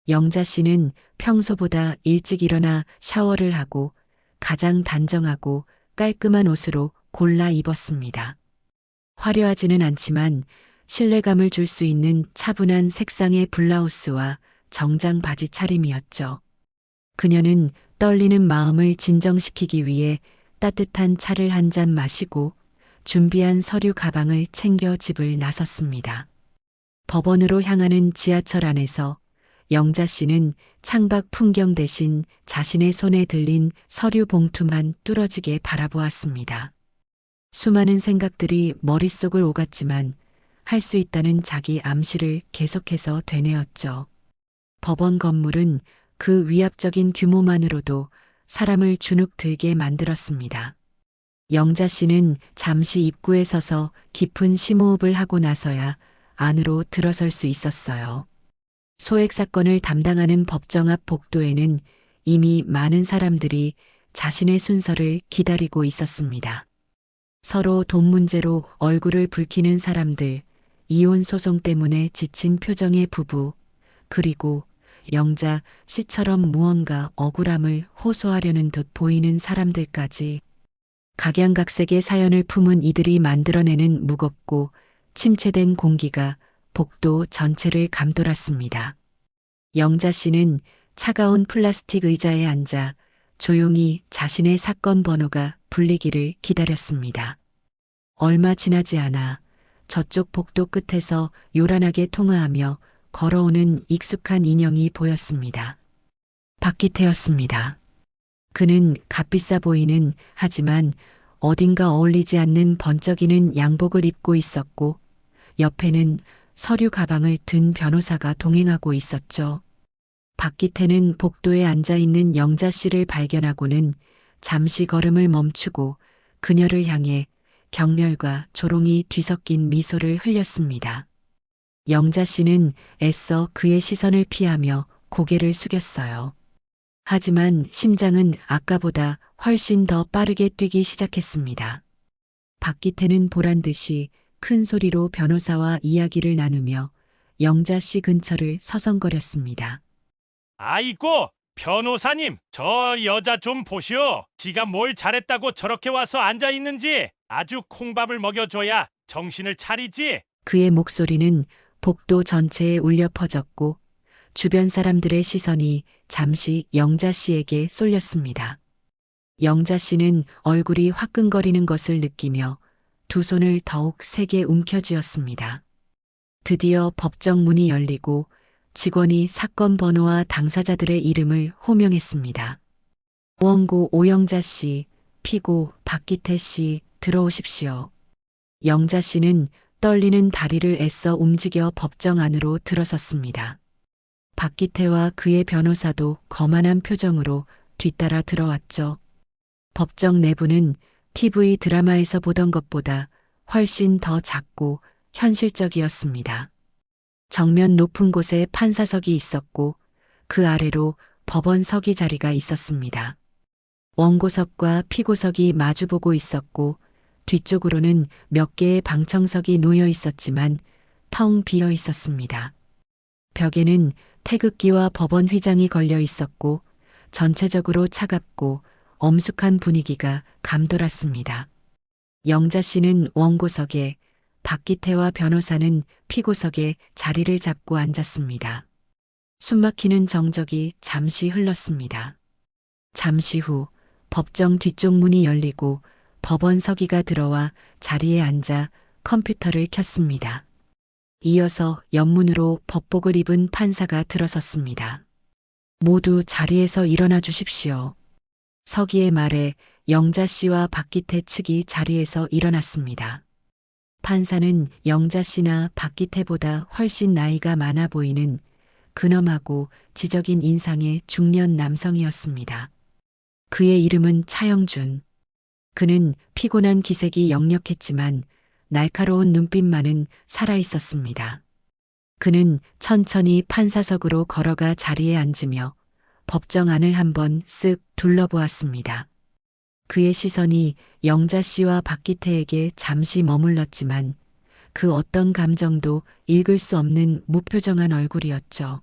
영자 씨는 평소보다 일찍 일어나 샤워를 하고 가장 단정하고 깔끔한 옷으로 골라 입었습니다. 화려하지는 않지만 신뢰감을 줄 수 있는 차분한 색상의 블라우스와 정장 바지 차림이었죠. 그녀는 떨리는 마음을 진정시키기 위해 따뜻한 차를 한 잔 마시고 준비한 서류 가방을 챙겨 집을 나섰습니다. 법원으로 향하는 지하철 안에서 영자 씨는 창밖 풍경 대신 자신의 손에 들린 서류 봉투만 뚫어지게 바라보았습니다. 수많은 생각들이 머릿속을 오갔지만 할 수 있다는 자기 암시를 계속해서 되뇌었죠. 법원 건물은 그 위압적인 규모만으로도 사람을 주눅 들게 만들었습니다. 영자 씨는 잠시 입구에 서서 깊은 심호흡을 하고 나서야 안으로 들어설 수 있었어요. 소액 사건을 담당하는 법정 앞 복도에는 이미 많은 사람들이 자신의 순서를 기다리고 있었습니다. 서로 돈 문제로 얼굴을 붉히는 사람들, 이혼 소송 때문에 지친 표정의 부부, 그리고 영자 씨처럼 무언가 억울함을 호소하려는 듯 보이는 사람들까지 각양각색의 사연을 품은 이들이 만들어내는 무겁고 침체된 공기가 복도 전체를 감돌았습니다. 영자 씨는 차가운 플라스틱 의자에 앉아 조용히 자신의 사건 번호가 불리기를 기다렸습니다. 얼마 지나지 않아 저쪽 복도 끝에서 요란하게 통화하며 걸어오는 익숙한 인형이 보였습니다. 박기태였습니다. 그는 값비싸 보이는 하지만 어딘가 어울리지 않는 번쩍이는 양복을 입고 있었고 옆에는 서류 가방을 든 변호사가 동행하고 있었죠. 박기태는 복도에 앉아있는 영자 씨를 발견하고는 잠시 걸음을 멈추고 그녀를 향해 경멸과 조롱이 뒤섞인 미소를 흘렸습니다. 영자 씨는 애써 그의 시선을 피하며 고개를 숙였어요. 하지만 심장은 아까보다 훨씬 더 빠르게 뛰기 시작했습니다. 박기태는 보란 듯이 큰 소리로 변호사와 이야기를 나누며 영자 씨 근처를 서성거렸습니다. 아이고, 변호사님, 저 여자 좀 보시오. 지가 뭘 잘했다고 저렇게 와서 앉아 있는지. 아주 콩밥을 먹여줘야 정신을 차리지. 그의 목소리는 복도 전체에 울려 퍼졌고 주변 사람들의 시선이 잠시 영자 씨에게 쏠렸습니다. 영자 씨는 얼굴이 화끈거리는 것을 느끼며 두 손을 더욱 세게 움켜쥐었습니다. 드디어 법정 문이 열리고 직원이 사건 번호와 당사자들의 이름을 호명했습니다. 원고 오영자 씨, 피고 박기태 씨, 들어오십시오. 영자 씨는 떨리는 다리를 애써 움직여 법정 안으로 들어섰습니다. 박기태와 그의 변호사도 거만한 표정으로 뒤따라 들어왔죠. 법정 내부는 TV 드라마에서 보던 것보다 훨씬 더 작고 현실적이었습니다. 정면 높은 곳에 판사석이 있었고 그 아래로 법원석이 자리가 있었습니다. 원고석과 피고석이 마주보고 있었고 뒤쪽으로는 몇 개의 방청석이 놓여 있었지만 텅 비어 있었습니다. 벽에는 태극기와 법원 휘장이 걸려 있었고 전체적으로 차갑고 엄숙한 분위기가 감돌았습니다. 영자 씨는 원고석에, 박기태와 변호사는 피고석에 자리를 잡고 앉았습니다. 숨막히는 정적이 잠시 흘렀습니다. 잠시 후 법정 뒤쪽 문이 열리고 법원 서기가 들어와 자리에 앉아 컴퓨터를 켰습니다. 이어서 옆문으로 법복을 입은 판사가 들어섰습니다. 모두 자리에서 일어나 주십시오. 서기의 말에 영자 씨와 박기태 측이 자리에서 일어났습니다. 판사는 영자 씨나 박기태보다 훨씬 나이가 많아 보이는 근엄하고 지적인 인상의 중년 남성이었습니다. 그의 이름은 차영준. 그는 피곤한 기색이 역력했지만 날카로운 눈빛만은 살아있었습니다. 그는 천천히 판사석으로 걸어가 자리에 앉으며 법정 안을 한번 쓱 둘러보았습니다. 그의 시선이 영자 씨와 박기태에게 잠시 머물렀지만 그 어떤 감정도 읽을 수 없는 무표정한 얼굴이었죠.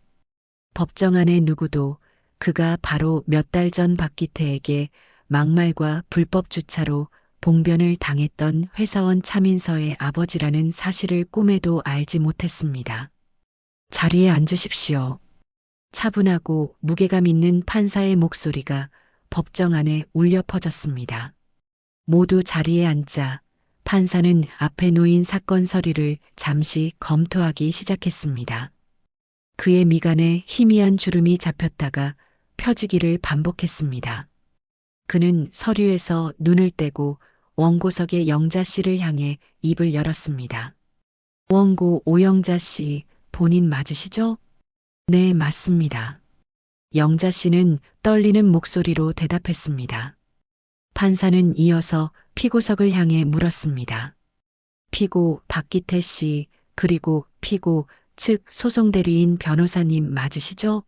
법정 안의 누구도 그가 바로 몇 달 전 박기태에게 막말과 불법 주차로 봉변을 당했던 회사원 차민서의 아버지라는 사실을 꿈에도 알지 못했습니다. 자리에 앉으십시오. 차분하고 무게감 있는 판사의 목소리가 법정 안에 울려 퍼졌습니다. 모두 자리에 앉자 판사는 앞에 놓인 사건 서류를 잠시 검토하기 시작했습니다. 그의 미간에 희미한 주름이 잡혔다가 펴지기를 반복했습니다. 그는 서류에서 눈을 떼고 원고석의 영자 씨를 향해 입을 열었습니다. 원고 오영자 씨, 본인 맞으시죠? 네, 맞습니다. 영자 씨는 떨리는 목소리로 대답했습니다. 판사는 이어서 피고석을 향해 물었습니다. 피고 박기태 씨, 그리고 피고 측 소송 대리인 변호사님 맞으시죠?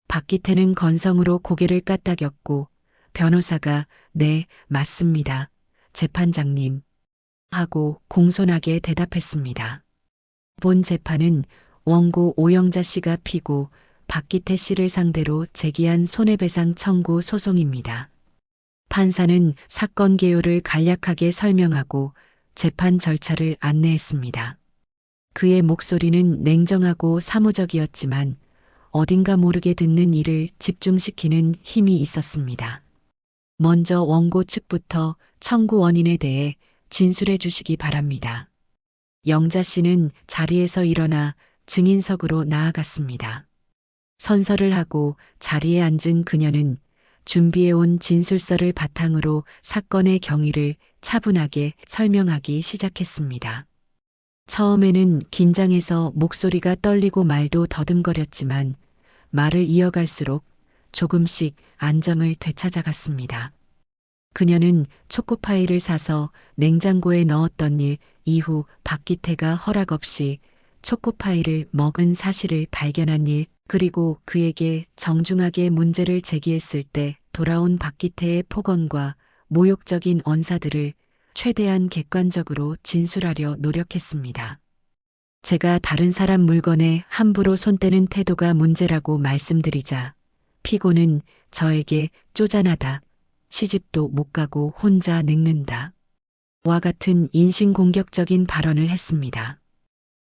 박기태는 건성으로 고개를 까딱였고 변호사가 네, 맞습니다. 재판장님. 하고 공손하게 대답했습니다. 본 재판은 원고 오영자 씨가 피고 박기태 씨를 상대로 제기한 손해배상 청구 소송입니다. 판사는 사건 개요를 간략하게 설명하고 재판 절차를 안내했습니다. 그의 목소리는 냉정하고 사무적이었지만 어딘가 모르게 듣는 이를 집중시키는 힘이 있었습니다. 먼저 원고 측부터 청구 원인에 대해 진술해 주시기 바랍니다. 영자 씨는 자리에서 일어나 증인석으로 나아갔습니다. 선서를 하고 자리에 앉은 그녀는 준비해온 진술서를 바탕으로 사건의 경위를 차분하게 설명하기 시작했습니다. 처음에는 긴장해서 목소리가 떨리고 말도 더듬거렸지만 말을 이어갈수록 조금씩 안정을 되찾아갔습니다. 그녀는 초코파이를 사서 냉장고에 넣었던 일 이후 박기태가 허락 없이 초코파이를 먹은 사실을 발견한 일, 그리고 그에게 정중하게 문제를 제기했을 때 돌아온 박기태의 폭언과 모욕적인 언사들을 최대한 객관적으로 진술하려 노력했습니다. 제가 다른 사람 물건에 함부로 손대는 태도가 문제라고 말씀드리자 피고는 저에게 쪼잔하다, 시집도 못 가고 혼자 늙는다 와 같은 인신공격적인 발언을 했습니다.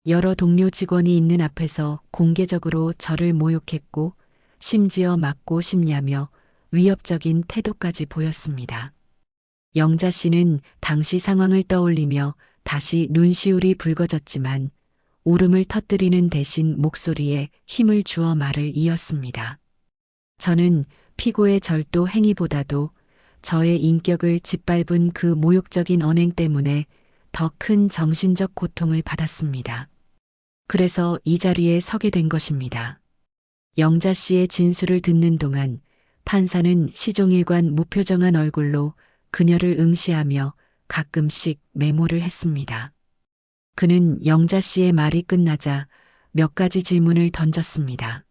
여러 동료 직원이 있는 앞에서 공개적으로 저를 모욕했고 심지어 맞고 싶냐며 위협적인 태도까지 보였습니다. 영자 씨는 당시 상황을 떠올리며 다시 눈시울이 붉어졌지만 울음을 터뜨리는 대신 목소리에 힘을 주어 말을 이었습니다. 저는 피고의 절도 행위보다도 저의 인격을 짓밟은 그 모욕적인 언행 때문에 더 큰 정신적 고통을 받았습니다. 그래서 이 자리에 서게 된 것입니다. 영자 씨의 진술을 듣는 동안 판사는 시종일관 무표정한 얼굴로 그녀를 응시하며 가끔씩 메모를 했습니다. 그는 영자 씨의 말이 끝나자 몇 가지 질문을 던졌습니다.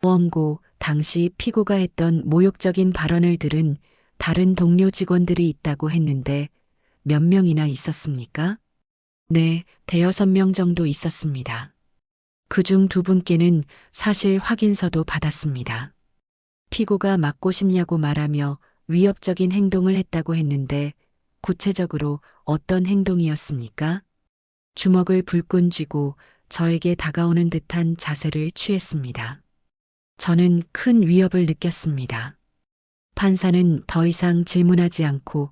원고, 당시 피고가 했던 모욕적인 발언을 들은 다른 동료 직원들이 있다고 했는데 몇 명이나 있었습니까? 네, 대여섯 명 정도 있었습니다. 그중 두 분께는 사실 확인서도 받았습니다. 피고가 맞고 싶냐고 말하며 위협적인 행동을 했다고 했는데 구체적으로 어떤 행동이었습니까? 주먹을 불끈 쥐고 저에게 다가오는 듯한 자세를 취했습니다. 저는 큰 위협을 느꼈습니다. 판사는 더 이상 질문하지 않고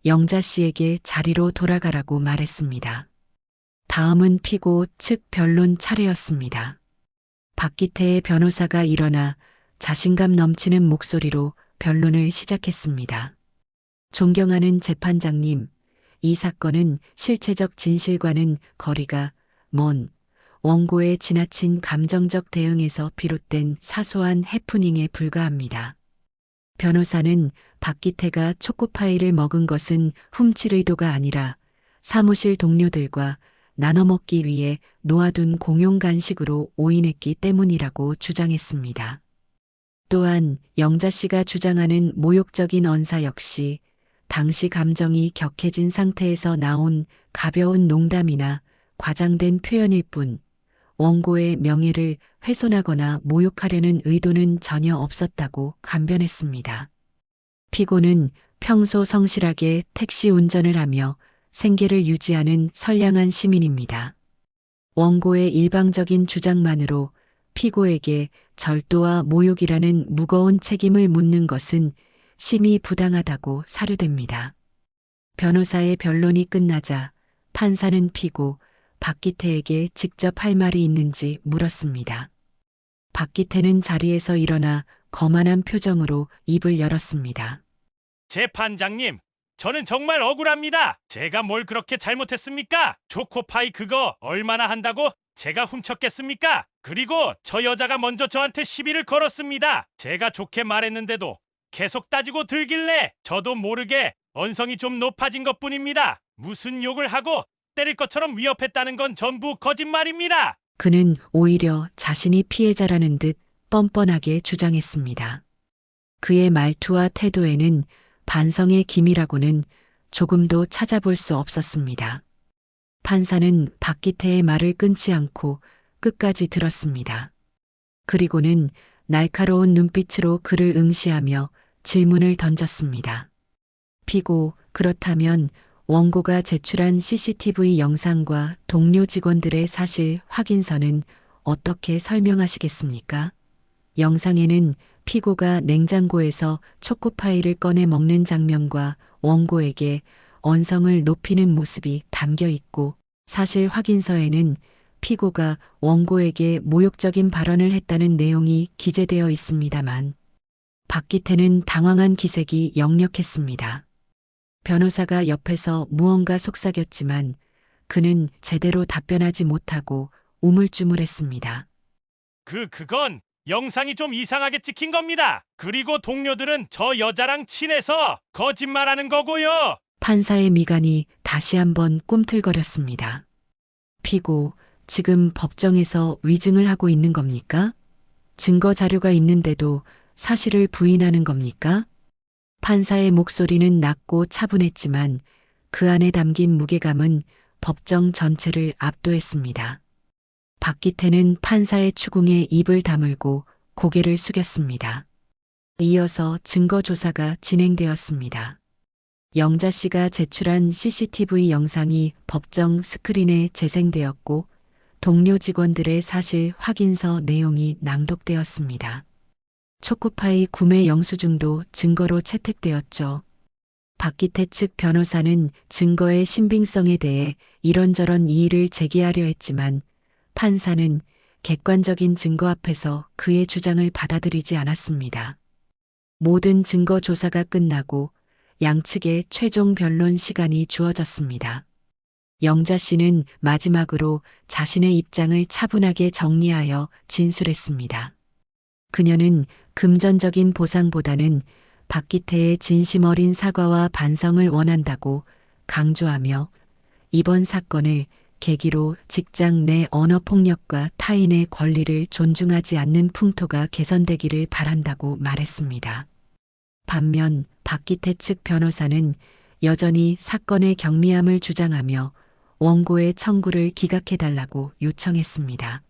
영자 씨에게 자리로 돌아가라고 말했습니다. 다음은 피고 측 변론 차례였습니다. 박기태의 변호사가 일어나 자신감 넘치는 목소리로 변론을 시작했습니다. 존경하는 재판장님, 이 사건은 실체적 진실과는 거리가 먼 원고의 지나친 감정적 대응에서 비롯된 사소한 해프닝에 불과합니다. 변호사는 박기태가 초코파이를 먹은 것은 훔칠 의도가 아니라 사무실 동료들과 나눠 먹기 위해 놓아둔 공용 간식으로 오인했기 때문이라고 주장했습니다. 또한 영자 씨가 주장하는 모욕적인 언사 역시 당시 감정이 격해진 상태에서 나온 가벼운 농담이나 과장된 표현일 뿐 원고의 명예를 훼손하거나 모욕하려는 의도는 전혀 없었다고 간변했습니다. 피고는 평소 성실하게 택시 운전을 하며 생계를 유지하는 선량한 시민입니다. 원고의 일방적인 주장만으로 피고에게 절도와 모욕이라는 무거운 책임을 묻는 것은 심히 부당하다고 사료됩니다. 변호사의 변론이 끝나자 판사는 피고 박기태에게 직접 할 말이 있는지 물었습니다. 박기태는 자리에서 일어나 거만한 표정으로 입을 열었습니다. 재판장님, 저는 정말 억울합니다. 제가 뭘 그렇게 잘못했습니까? 초코파이 그거 얼마나 한다고 제가 훔쳤겠습니까? 그리고 저 여자가 먼저 저한테 시비를 걸었습니다. 제가 좋게 말했는데도 계속 따지고 들길래 저도 모르게 언성이 좀 높아진 것뿐입니다. 무슨 욕을 하고 때릴 것처럼 위협했다는 건 전부 거짓말입니다. 그는 오히려 자신이 피해자라는 듯 뻔뻔하게 주장했습니다. 그의 말투와 태도에는 반성의 기미라고는 조금도 찾아볼 수 없었습니다. 판사는 박기태의 말을 끊지 않고 끝까지 들었습니다. 그리고는 날카로운 눈빛으로 그를 응시하며 질문을 던졌습니다. 피고, 그렇다면 원고가 제출한 CCTV 영상과 동료 직원들의 사실 확인서는 어떻게 설명하시겠습니까? 영상에는 피고가 냉장고에서 초코파이를 꺼내 먹는 장면과 원고에게 언성을 높이는 모습이 담겨 있고 사실 확인서에는 피고가 원고에게 모욕적인 발언을 했다는 내용이 기재되어 있습니다만 박기태는 당황한 기색이 역력했습니다. 변호사가 옆에서 무언가 속삭였지만 그는 제대로 답변하지 못하고 우물쭈물했습니다. 그건 영상이 좀 이상하게 찍힌 겁니다. 그리고 동료들은 저 여자랑 친해서 거짓말하는 거고요. 판사의 미간이 다시 한번 꿈틀거렸습니다. 피고, 지금 법정에서 위증을 하고 있는 겁니까? 증거 자료가 있는데도 사실을 부인하는 겁니까? 판사의 목소리는 낮고 차분했지만 그 안에 담긴 무게감은 법정 전체를 압도했습니다. 박기태는 판사의 추궁에 입을 다물고 고개를 숙였습니다. 이어서 증거 조사가 진행되었습니다. 영자 씨가 제출한 CCTV 영상이 법정 스크린에 재생되었고 동료 직원들의 사실 확인서 내용이 낭독되었습니다. 초코파이 구매 영수증도 증거로 채택되었죠. 박기태 측 변호사는 증거의 신빙성에 대해 이런저런 이의를 제기하려 했지만 판사는 객관적인 증거 앞에서 그의 주장을 받아들이지 않았습니다. 모든 증거 조사가 끝나고 양측의 최종 변론 시간이 주어졌습니다. 영자 씨는 마지막으로 자신의 입장을 차분하게 정리하여 진술했습니다. 그녀는 금전적인 보상보다는 박기태의 진심 어린 사과와 반성을 원한다고 강조하며 이번 사건을 계기로 직장 내 언어폭력과 타인의 권리를 존중하지 않는 풍토가 개선되기를 바란다고 말했습니다. 반면 박기태 측 변호사는 여전히 사건의 경미함을 주장하며 원고의 청구를 기각해달라고 요청했습니다.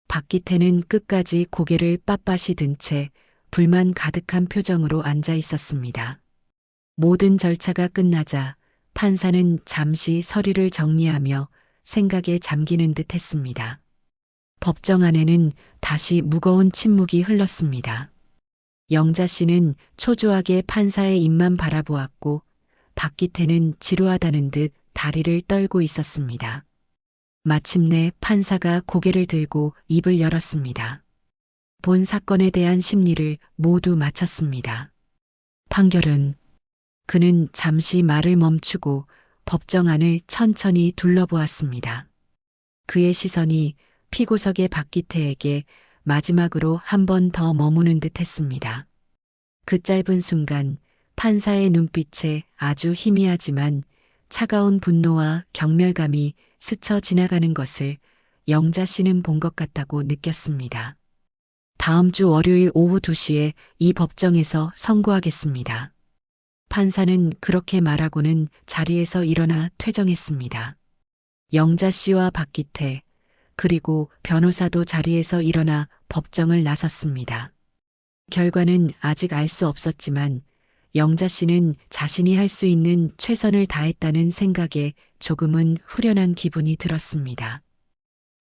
박기태는 끝까지 고개를 빳빳이 든 채 불만 가득한 표정으로 앉아 있었습니다. 모든 절차가 끝나자 판사는 잠시 서류를 정리하며 생각에 잠기는 듯 했습니다. 법정 안에는 다시 무거운 침묵이 흘렀습니다. 영자 씨는 초조하게 판사의 입만 바라보았고 박기태는 지루하다는 듯 다리를 떨고 있었습니다. 마침내 판사가 고개를 들고 입을 열었습니다. 본 사건에 대한 심리를 모두 마쳤습니다. 판결은 그는 잠시 말을 멈추고 법정 안을 천천히 둘러보았습니다. 그의 시선이 피고석의 박기태에게 마지막으로 한 번 더 머무는 듯 했습니다. 그 짧은 순간 판사의 눈빛에 아주 희미하지만 차가운 분노와 경멸감이 스쳐 지나가는 것을 영자 씨는 본 것 같다고 느꼈습니다. 다음 주 월요일 오후 2시에 이 법정에서 선고하겠습니다. 판사는 그렇게 말하고는 자리에서 일어나 퇴정했습니다. 영자 씨와 박기태, 그리고 변호사도 자리에서 일어나 법정을 나섰습니다. 결과는 아직 알 수 없었지만 영자 씨는 자신이 할 수 있는 최선을 다했다는 생각에 조금은 후련한 기분이 들었습니다.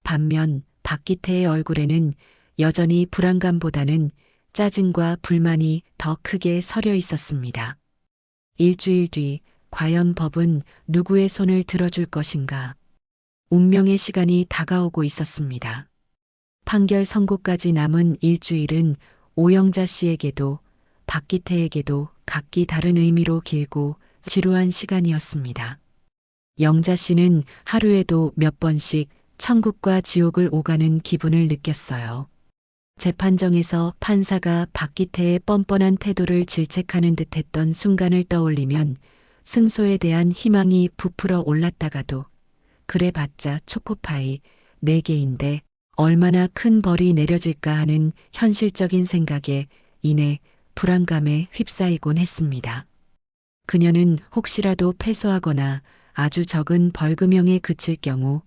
반면 박기태의 얼굴에는 여전히 불안감보다는 짜증과 불만이 더 크게 서려 있었습니다. 일주일 뒤 과연 법은 누구의 손을 들어줄 것인가? 운명의 시간이 다가오고 있었습니다. 판결 선고까지 남은 일주일은 오영자 씨에게도 박기태에게도 각기 다른 의미로 길고 지루한 시간이었습니다. 영자 씨는 하루에도 몇 번씩 천국과 지옥을 오가는 기분을 느꼈어요. 재판정에서 판사가 박기태의 뻔뻔한 태도를 질책하는 듯했던 순간을 떠올리면 승소에 대한 희망이 부풀어 올랐다가도 그래봤자 초코파이 4개인데 얼마나 큰 벌이 내려질까 하는 현실적인 생각에 인해 불안감에 휩싸이곤 했습니다. 그녀는 혹시라도 패소하거나 아주 적은 벌금형에 그칠 경우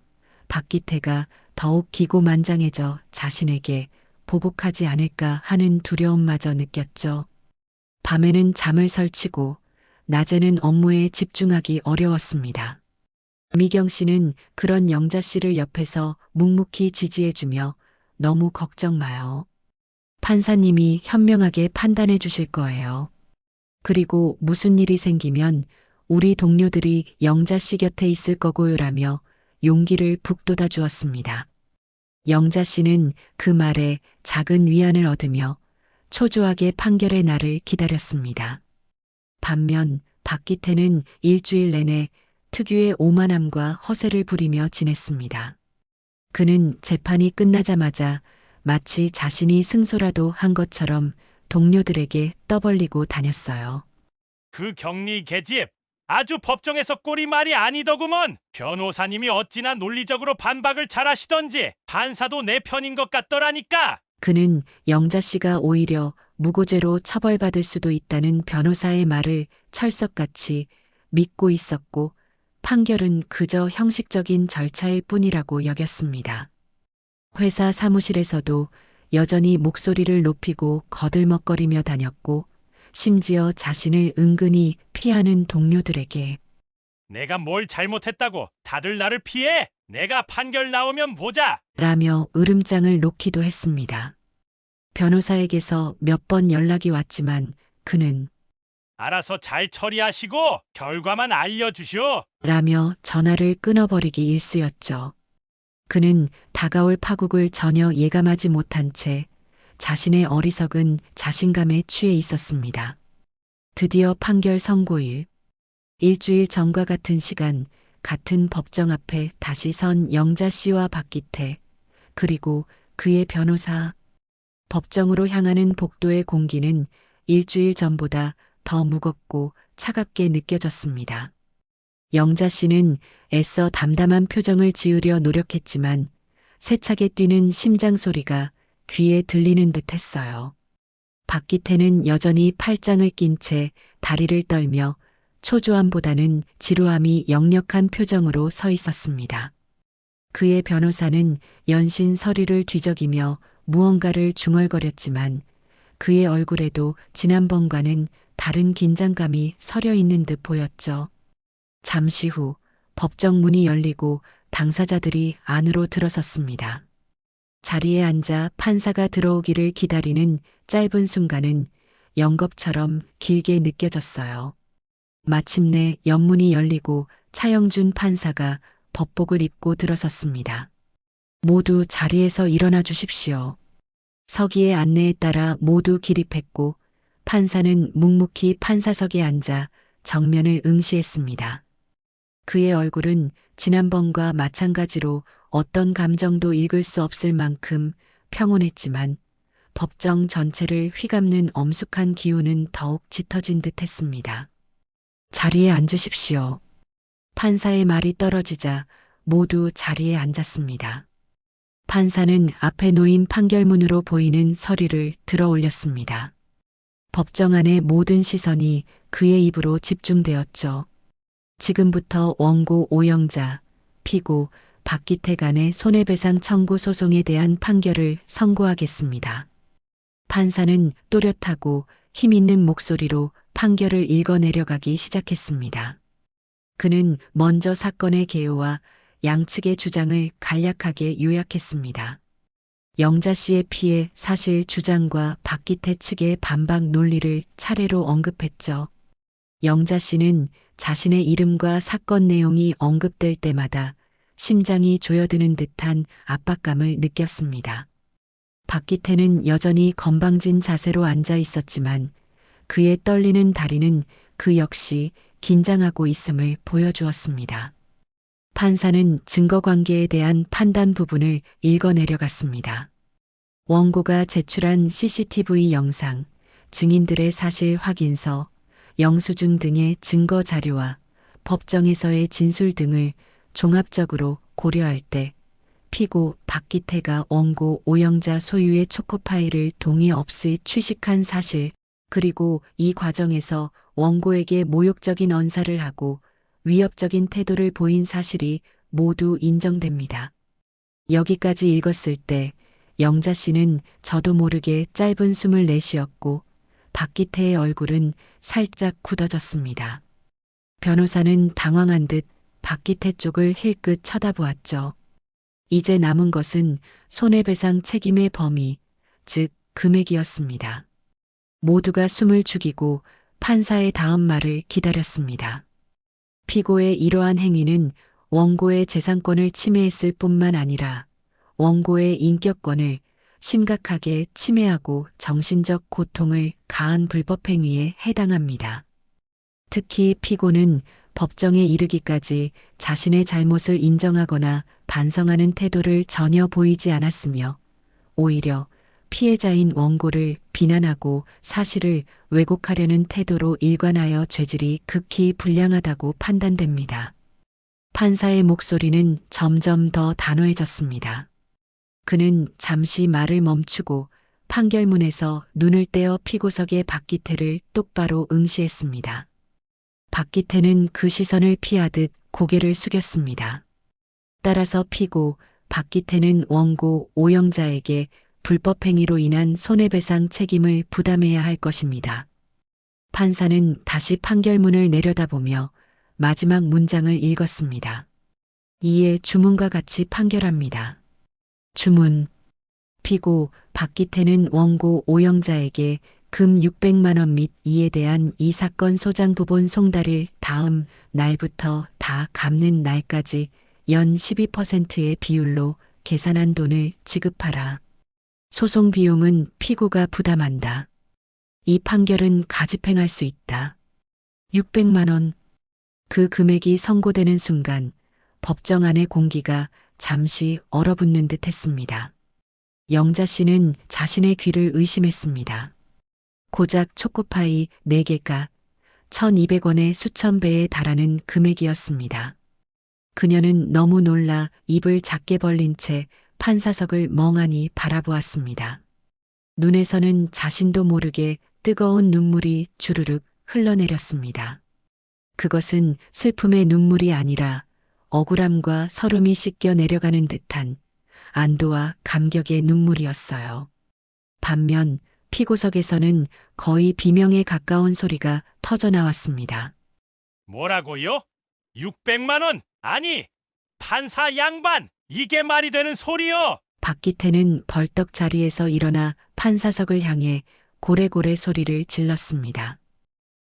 박기태가 더욱 기고만장해져 자신에게 보복하지 않을까 하는 두려움마저 느꼈죠. 밤에는 잠을 설치고 낮에는 업무에 집중하기 어려웠습니다. 미경 씨는 그런 영자 씨를 옆에서 묵묵히 지지해주며 너무 걱정 마요. 판사님이 현명하게 판단해 주실 거예요. 그리고 무슨 일이 생기면 우리 동료들이 영자 씨 곁에 있을 거고요라며 용기를 북돋아 주었습니다. 영자 씨는 그 말에 작은 위안을 얻으며 초조하게 판결의 날을 기다렸습니다. 반면 박기태는 일주일 내내 특유의 오만함과 허세를 부리며 지냈습니다. 그는 재판이 끝나자마자 마치 자신이 승소라도 한 것처럼 동료들에게 떠벌리고 다녔어요. 그 격리 계집 아주 법정에서 꼴이 말이 아니더구먼. 변호사님이 어찌나 논리적으로 반박을 잘하시던지 판사도 내 편인 것 같더라니까. 그는 영자 씨가 오히려 무고죄로 처벌받을 수도 있다는 변호사의 말을 철석같이 믿고 있었고 판결은 그저 형식적인 절차일 뿐이라고 여겼습니다. 회사 사무실에서도 여전히 목소리를 높이고 거들먹거리며 다녔고, 심지어 자신을 은근히 피하는 동료들에게 내가 뭘 잘못했다고 다들 나를 피해? 내가 판결 나오면 보자. 라며 으름장을 놓기도 했습니다. 변호사에게서 몇 번 연락이 왔지만 그는 알아서 잘 처리하시고 결과만 알려주시오. 라며 전화를 끊어버리기 일쑤였죠. 그는 다가올 파국을 전혀 예감하지 못한 채 자신의 어리석은 자신감에 취해 있었습니다. 드디어 판결 선고일. 일주일 전과 같은 시간, 같은 법정 앞에 다시 선 영자 씨와 박기태, 그리고 그의 변호사. 법정으로 향하는 복도의 공기는 일주일 전보다 더 무겁고 차갑게 느껴졌습니다. 영자 씨는 애써 담담한 표정을 지으려 노력했지만 세차게 뛰는 심장 소리가 귀에 들리는 듯 했어요. 박기태는 여전히 팔짱을 낀 채 다리를 떨며 초조함보다는 지루함이 역력한 표정으로 서 있었습니다. 그의 변호사는 연신 서류를 뒤적이며 무언가를 중얼거렸지만 그의 얼굴에도 지난번과는 다른 긴장감이 서려 있는 듯 보였죠. 잠시 후 법정 문이 열리고 당사자들이 안으로 들어섰습니다. 자리에 앉아 판사가 들어오기를 기다리는 짧은 순간은 영겁처럼 길게 느껴졌어요. 마침내 연문이 열리고 차영준 판사가 법복을 입고 들어섰습니다. 모두 자리에서 일어나 주십시오. 서기의 안내에 따라 모두 기립했고 판사는 묵묵히 판사석에 앉아 정면을 응시했습니다. 그의 얼굴은 지난번과 마찬가지로 어떤 감정도 읽을 수 없을 만큼 평온했지만 법정 전체를 휘감는 엄숙한 기운은 더욱 짙어진 듯 했습니다. 자리에 앉으십시오. 판사의 말이 떨어지자 모두 자리에 앉았습니다. 판사는 앞에 놓인 판결문으로 보이는 서류를 들어 올렸습니다. 법정 안의 모든 시선이 그의 입으로 집중되었죠. 지금부터 원고 오영자, 피고 박기태 간의 손해배상 청구 소송에 대한 판결을 선고하겠습니다. 판사는 또렷하고 힘있는 목소리로 판결을 읽어내려가기 시작했습니다. 그는 먼저 사건의 개요와 양측의 주장을 간략하게 요약했습니다. 영자 씨의 피해 사실 주장과 박기태 측의 반박 논리를 차례로 언급했죠. 영자 씨는 자신의 이름과 사건 내용이 언급될 때마다 심장이 조여드는 듯한 압박감을 느꼈습니다. 박기태는 여전히 건방진 자세로 앉아 있었지만 그의 떨리는 다리는 그 역시 긴장하고 있음을 보여주었습니다. 판사는 증거관계에 대한 판단 부분을 읽어내려갔습니다. 원고가 제출한 CCTV 영상, 증인들의 사실 확인서, 영수증 등의 증거 자료와 법정에서의 진술 등을 종합적으로 고려할 때 피고 박기태가 원고 오영자 소유의 초코파이를 동의 없이 취식한 사실, 그리고 이 과정에서 원고에게 모욕적인 언사를 하고 위협적인 태도를 보인 사실이 모두 인정됩니다. 여기까지 읽었을 때 영자 씨는 저도 모르게 짧은 숨을 내쉬었고 박기태의 얼굴은 살짝 굳어졌습니다. 변호사는 당황한 듯 박기태 쪽을 힐끗 쳐다보았죠. 이제 남은 것은 손해배상 책임의 범위, 즉 금액이었습니다. 모두가 숨을 죽이고 판사의 다음 말을 기다렸습니다. 피고의 이러한 행위는 원고의 재산권을 침해했을 뿐만 아니라 원고의 인격권을 심각하게 침해하고 정신적 고통을 가한 불법 행위에 해당합니다. 특히 피고는 법정에 이르기까지 자신의 잘못을 인정하거나 반성하는 태도를 전혀 보이지 않았으며 오히려 피해자인 원고를 비난하고 사실을 왜곡하려는 태도로 일관하여 죄질이 극히 불량하다고 판단됩니다. 판사의 목소리는 점점 더 단호해졌습니다. 그는 잠시 말을 멈추고 판결문에서 눈을 떼어 피고석의 박기태를 똑바로 응시했습니다. 박기태는 그 시선을 피하듯 고개를 숙였습니다. 따라서 피고 박기태는 원고 오영자에게 불법행위로 인한 손해배상 책임을 부담해야 할 것입니다. 판사는 다시 판결문을 내려다보며 마지막 문장을 읽었습니다. 이에 주문과 같이 판결합니다. 주문. 피고 박기태는 원고 오영자에게 금 600만 원 및 이에 대한 이 사건 소장 부본 송달일 다음 날부터 다 갚는 날까지 연 12%의 비율로 계산한 돈을 지급하라. 소송 비용은 피고가 부담한다. 이 판결은 가집행할 수 있다. 600만 원. 그 금액이 선고되는 순간 법정 안의 공기가 잠시 얼어붙는 듯 했습니다. 영자 씨는 자신의 귀를 의심했습니다. 고작 초코파이 4개가 1,200원의 수천 배에 달하는 금액이었습니다. 그녀는 너무 놀라 입을 작게 벌린 채 판사석을 멍하니 바라보았습니다. 눈에서는 자신도 모르게 뜨거운 눈물이 주르륵 흘러내렸습니다. 그것은 슬픔의 눈물이 아니라 억울함과 서름이 씻겨 내려가는 듯한 안도와 감격의 눈물이었어요. 반면 피고석에서는 거의 비명에 가까운 소리가 터져나왔습니다. 뭐라고요? 600만 원? 아니, 판사 양반! 이게 말이 되는 소리요! 박기태는 벌떡 자리에서 일어나 판사석을 향해 고래고래 소리를 질렀습니다.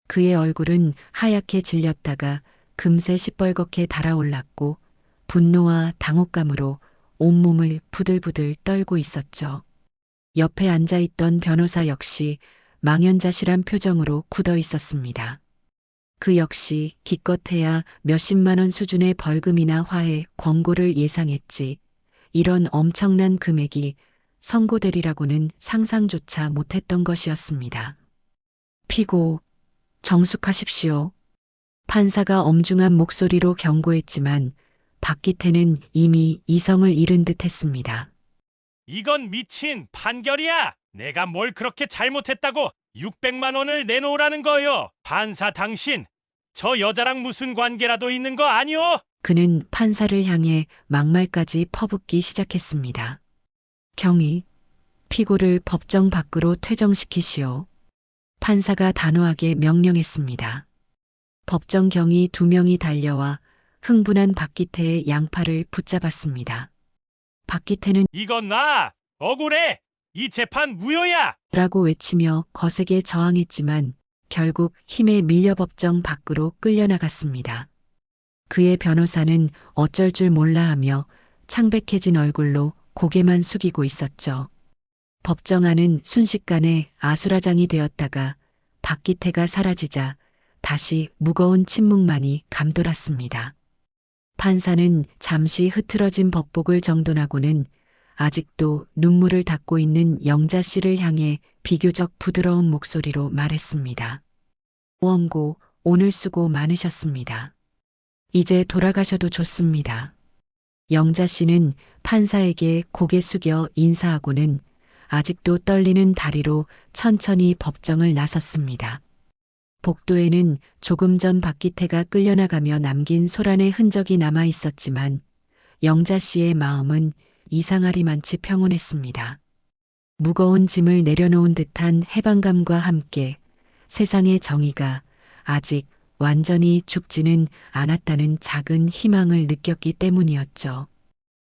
그의 얼굴은 하얗게 질렸다가 금세 시뻘겋게 달아올랐고 분노와 당혹감으로 온몸을 부들부들 떨고 있었죠. 옆에 앉아있던 변호사 역시 망연자실한 표정으로 굳어 있었습니다. 그 역시 기껏해야 몇십만 원 수준의 벌금이나 화해, 권고를 예상했지 이런 엄청난 금액이 선고되리라고는 상상조차 못했던 것이었습니다. 피고, 정숙하십시오. 판사가 엄중한 목소리로 경고했지만 박기태는 이미 이성을 잃은 듯 했습니다. 이건 미친 판결이야! 내가 뭘 그렇게 잘못했다고 600만 원을 내놓으라는 거요! 판사 당신, 저 여자랑 무슨 관계라도 있는 거 아니오? 그는 판사를 향해 막말까지 퍼붓기 시작했습니다. 경위, 피고를 법정 밖으로 퇴정시키시오. 판사가 단호하게 명령했습니다. 법정 경위 2명이 달려와 흥분한 박기태의 양팔을 붙잡았습니다. 박기태는 이건 나! 억울해! 이 재판 무효야! 라고 외치며 거세게 저항했지만 결국 힘에 밀려 법정 밖으로 끌려나갔습니다. 그의 변호사는 어쩔 줄 몰라 하며 창백해진 얼굴로 고개만 숙이고 있었죠. 법정 안은 순식간에 아수라장이 되었다가 박기태가 사라지자 다시 무거운 침묵만이 감돌았습니다. 판사는 잠시 흐트러진 법복을 정돈하고는 아직도 눈물을 닦고 있는 영자 씨를 향해 비교적 부드러운 목소리로 말했습니다. 원고, 오늘 수고 많으셨습니다. 이제 돌아가셔도 좋습니다. 영자 씨는 판사에게 고개 숙여 인사하고는 아직도 떨리는 다리로 천천히 법정을 나섰습니다. 복도에는 조금 전 박기태가 끌려나가며 남긴 소란의 흔적이 남아 있었지만 영자 씨의 마음은 이상하리만치 평온했습니다. 무거운 짐을 내려놓은 듯한 해방감과 함께 세상의 정의가 아직 완전히 죽지는 않았다는 작은 희망을 느꼈기 때문이었죠.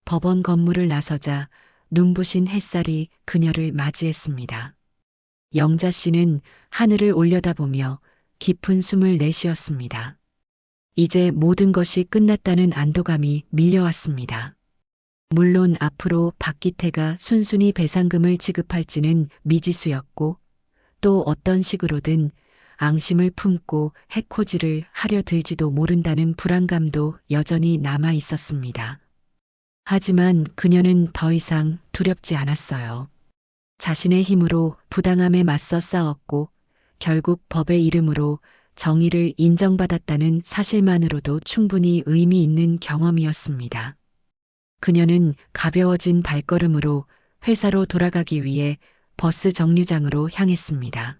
법원 건물을 나서자 눈부신 햇살이 그녀를 맞이했습니다. 영자 씨는 하늘을 올려다보며 깊은 숨을 내쉬었습니다. 이제 모든 것이 끝났다는 안도감이 밀려왔습니다. 물론 앞으로 박기태가 순순히 배상금을 지급할지는 미지수였고 또 어떤 식으로든 앙심을 품고 해코지를 하려 들지도 모른다는 불안감도 여전히 남아 있었습니다. 하지만 그녀는 더 이상 두렵지 않았어요. 자신의 힘으로 부당함에 맞서 싸웠고 결국 법의 이름으로 정의를 인정받았다는 사실만으로도 충분히 의미 있는 경험이었습니다. 그녀는 가벼워진 발걸음으로 회사로 돌아가기 위해 버스 정류장으로 향했습니다.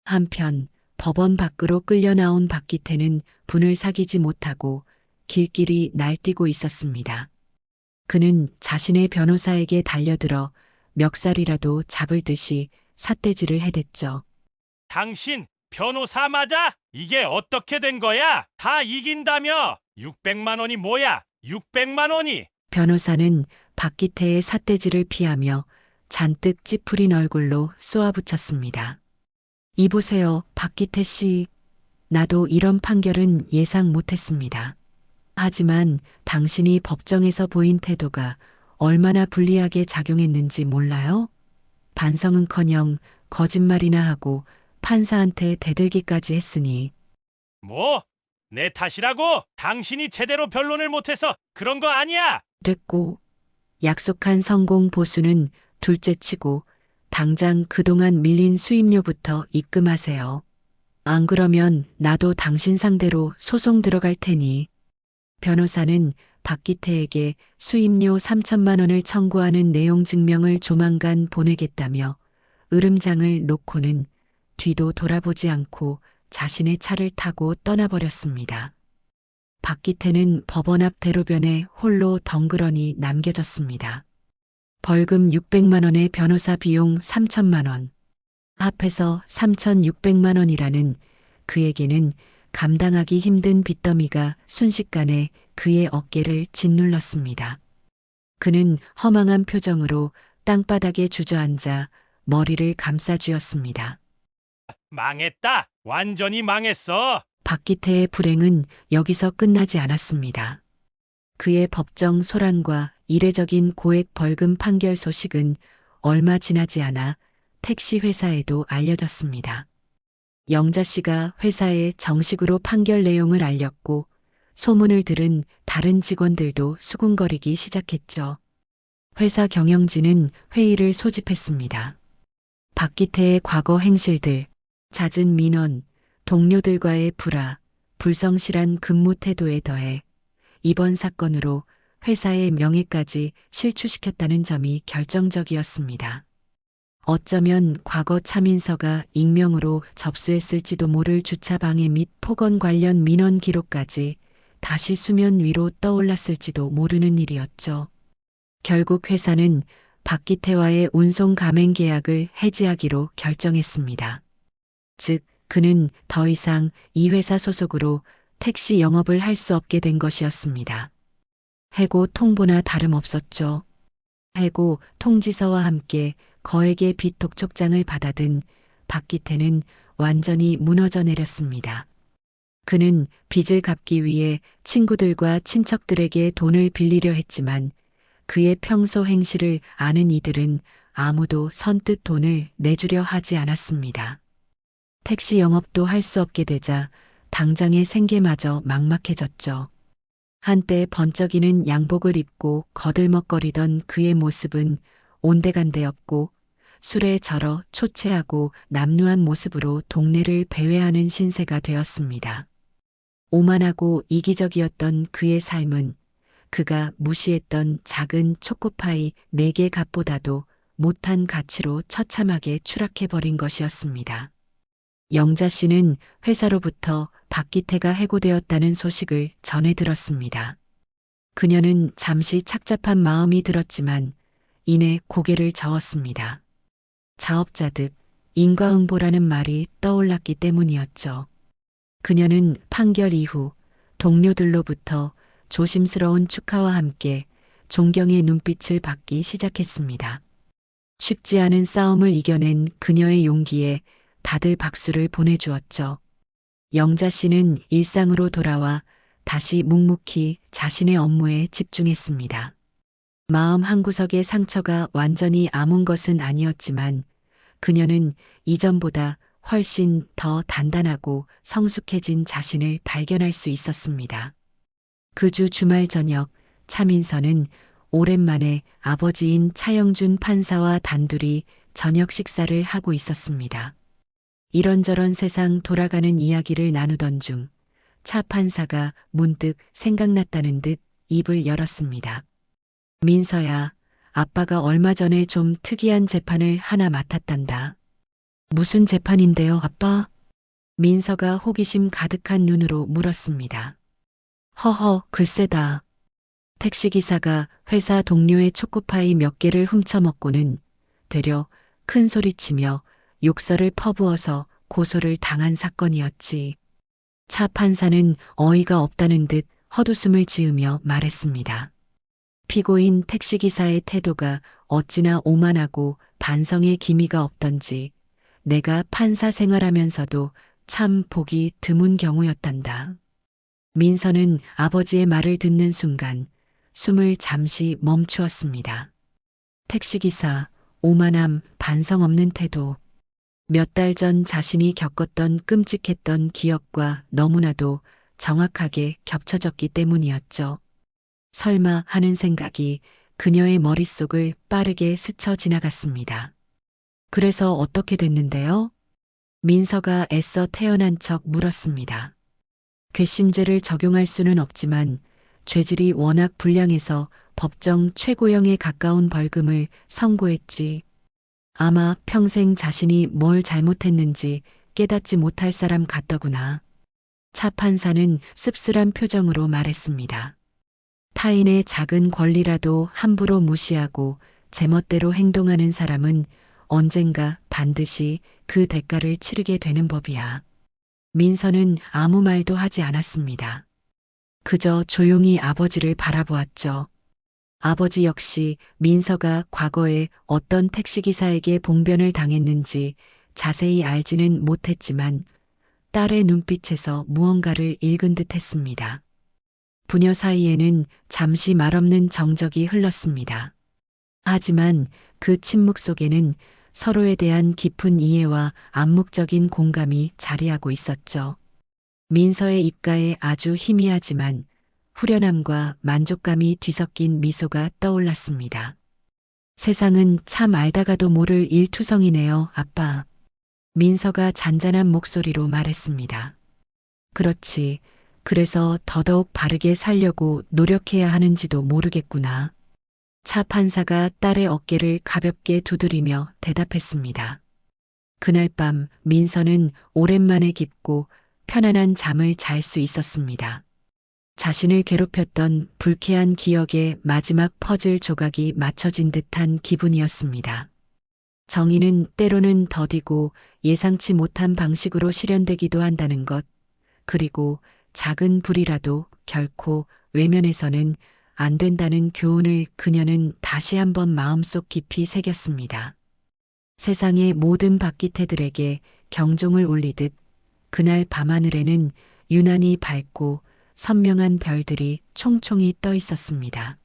한편 법원 밖으로 끌려 나온 박기태는 분을 사귀지 못하고 길길이 날뛰고 있었습니다. 그는 자신의 변호사에게 달려들어 멱살이라도 잡을 듯이 삿대질을 해댔죠. 당신 변호사 맞아? 이게 어떻게 된 거야? 다 이긴다며? 600만 원이 뭐야? 600만 원이? 변호사는 박기태의 삿대질을 피하며 잔뜩 찌푸린 얼굴로 쏘아붙였습니다. 이보세요, 박기태 씨. 나도 이런 판결은 예상 못했습니다. 하지만 당신이 법정에서 보인 태도가 얼마나 불리하게 작용했는지 몰라요? 반성은커녕 거짓말이나 하고 판사한테 대들기까지 했으니. 뭐? 내 탓이라고? 당신이 제대로 변론을 못해서 그런 거 아니야? 됐고, 약속한 성공 보수는 둘째치고 당장 그동안 밀린 수임료부터 입금하세요. 안 그러면 나도 당신 상대로 소송 들어갈 테니. 변호사는 박기태에게 수임료 3천만 원을 청구하는 내용 증명을 조만간 보내겠다며 으름장을 놓고는 뒤도 돌아보지 않고 자신의 차를 타고 떠나버렸습니다. 박기태는 법원 앞 대로변에 홀로 덩그러니 남겨졌습니다. 벌금 600만 원에 변호사 비용 3천만 원. 합해서 3,600만 원이라는 그에게는 감당하기 힘든 빚더미가 순식간에 그의 어깨를 짓눌렀습니다. 그는 허망한 표정으로 땅바닥에 주저앉아 머리를 감싸쥐었습니다. 망했다. 완전히 망했어. 박기태의 불행은 여기서 끝나지 않았습니다. 그의 법정 소란과 이례적인 고액 벌금 판결 소식은 얼마 지나지 않아 택시 회사에도 알려졌습니다. 영자 씨가 회사에 정식으로 판결 내용을 알렸고 소문을 들은 다른 직원들도 수군거리기 시작했죠. 회사 경영진은 회의를 소집했습니다. 박기태의 과거 행실들, 잦은 민원, 동료들과의 불화, 불성실한 근무 태도에 더해 이번 사건으로 회사의 명예까지 실추시켰다는 점이 결정적이었습니다. 어쩌면 과거 차민서가 익명으로 접수했을지도 모를 주차 방해 및 폭언 관련 민원 기록까지 다시 수면 위로 떠올랐을지도 모르는 일이었죠. 결국 회사는 박기태와의 운송 가맹 계약을 해지하기로 결정했습니다. 즉, 그는 더 이상 이 회사 소속으로 택시 영업을 할 수 없게 된 것이었습니다. 해고 통보나 다름없었죠. 해고 통지서와 함께 거액의 빚 독촉장을 받아든 박기태는 완전히 무너져 내렸습니다. 그는 빚을 갚기 위해 친구들과 친척들에게 돈을 빌리려 했지만 그의 평소 행실을 아는 이들은 아무도 선뜻 돈을 내주려 하지 않았습니다. 택시 영업도 할 수 없게 되자 당장의 생계마저 막막해졌죠. 한때 번쩍이는 양복을 입고 거들먹거리던 그의 모습은 온데간데없고 술에 절어 초췌하고 남루한 모습으로 동네를 배회하는 신세가 되었습니다. 오만하고 이기적이었던 그의 삶은 그가 무시했던 작은 초코파이 4개 값보다도 못한 가치로 처참하게 추락해버린 것이었습니다. 영자 씨는 회사로부터 박기태가 해고되었다는 소식을 전해 들었습니다. 그녀는 잠시 착잡한 마음이 들었지만 이내 고개를 저었습니다. 자업자득, 인과응보라는 말이 떠올랐기 때문이었죠. 그녀는 판결 이후 동료들로부터 조심스러운 축하와 함께 존경의 눈빛을 받기 시작했습니다. 쉽지 않은 싸움을 이겨낸 그녀의 용기에 다들 박수를 보내주었죠. 영자 씨는 일상으로 돌아와 다시 묵묵히 자신의 업무에 집중했습니다. 마음 한구석의 상처가 완전히 아문 것은 아니었지만 그녀는 이전보다 훨씬 더 단단하고 성숙해진 자신을 발견할 수 있었습니다. 그 주 주말 저녁 차민서는 오랜만에 아버지인 차영준 판사와 단둘이 저녁 식사를 하고 있었습니다. 이런저런 세상 돌아가는 이야기를 나누던 중 차 판사가 문득 생각났다는 듯 입을 열었습니다. 민서야, 아빠가 얼마 전에 좀 특이한 재판을 하나 맡았단다. 무슨 재판인데요, 아빠? 민서가 호기심 가득한 눈으로 물었습니다. 허허, 글쎄다. 택시기사가 회사 동료의 초코파이 몇 개를 훔쳐먹고는 되려 큰 소리치며 욕설을 퍼부어서 고소를 당한 사건이었지. 차 판사는 어이가 없다는 듯 헛웃음을 지으며 말했습니다. 피고인 택시기사의 태도가 어찌나 오만하고 반성의 기미가 없던지 내가 판사 생활하면서도 참 보기 드문 경우였단다. 민서는 아버지의 말을 듣는 순간 숨을 잠시 멈추었습니다. 택시기사, 오만함, 반성 없는 태도. 몇 달 전 자신이 겪었던 끔찍했던 기억과 너무나도 정확하게 겹쳐졌기 때문이었죠. 설마 하는 생각이 그녀의 머릿속을 빠르게 스쳐 지나갔습니다. 그래서 어떻게 됐는데요? 민서가 애써 태어난 척 물었습니다. 괘씸죄를 적용할 수는 없지만 죄질이 워낙 불량해서 법정 최고형에 가까운 벌금을 선고했지. 아마 평생 자신이 뭘 잘못했는지 깨닫지 못할 사람 같더구나. 차 판사는 씁쓸한 표정으로 말했습니다. 타인의 작은 권리라도 함부로 무시하고 제멋대로 행동하는 사람은 언젠가 반드시 그 대가를 치르게 되는 법이야. 민서는 아무 말도 하지 않았습니다. 그저 조용히 아버지를 바라보았죠. 아버지 역시 민서가 과거에 어떤 택시기사에게 봉변을 당했는지 자세히 알지는 못했지만 딸의 눈빛에서 무언가를 읽은 듯 했습니다. 부녀 사이에는 잠시 말없는 정적이 흘렀습니다. 하지만 그 침묵 속에는 서로에 대한 깊은 이해와 암묵적인 공감이 자리하고 있었죠. 민서의 입가에 아주 희미하지만 후련함과 만족감이 뒤섞인 미소가 떠올랐습니다. 세상은 참 알다가도 모를 일투성이네요, 아빠. 민서가 잔잔한 목소리로 말했습니다. 그렇지. 그래서 더더욱 바르게 살려고 노력해야 하는지도 모르겠구나. 차 판사가 딸의 어깨를 가볍게 두드리며 대답했습니다. 그날 밤 민서는 오랜만에 깊고 편안한 잠을 잘 수 있었습니다. 자신을 괴롭혔던 불쾌한 기억의 마지막 퍼즐 조각이 맞춰진 듯한 기분이었습니다. 정의는 때로는 더디고 예상치 못한 방식으로 실현되기도 한다는 것, 그리고 작은 불이라도 결코 외면해서는 안 된다는 교훈을 그녀는 다시 한번 마음속 깊이 새겼습니다. 세상의 모든 박기태들에게 경종을 울리듯 그날 밤하늘에는 유난히 밝고 선명한 별들이 총총히 떠 있었습니다.